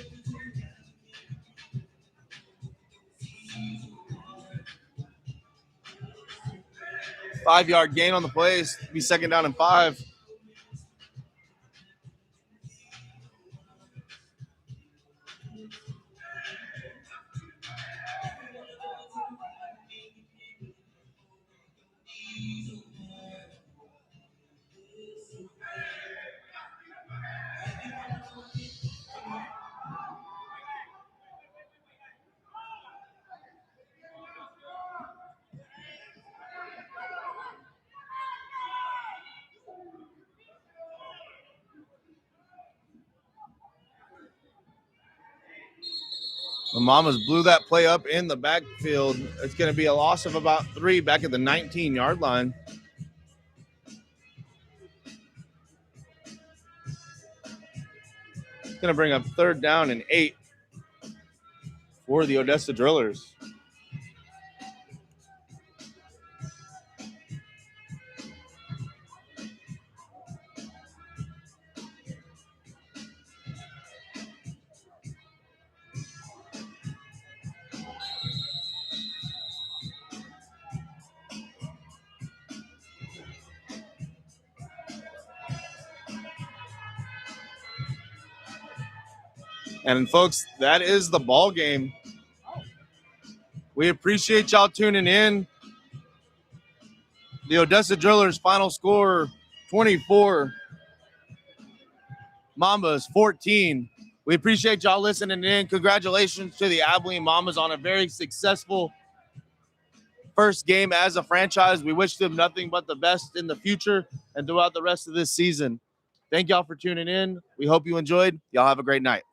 Speaker 1: Five-yard gain on the play. Be second down and 5. The Mambas blew that play up in the backfield. It's going to be a loss of about 3 back at the 19-yard line. It's going to bring up 3rd down and 8 for the Odessa Drillers. And folks, that is the ball game. We appreciate y'all tuning in. The Odessa Drillers final score 24. Mambas 14. We appreciate y'all listening in. Congratulations to the Abilene Mambas on a very successful first game as a franchise. We wish them nothing but the best in the future and throughout the rest of this season. Thank y'all for tuning in. We hope you enjoyed. Y'all have a great night.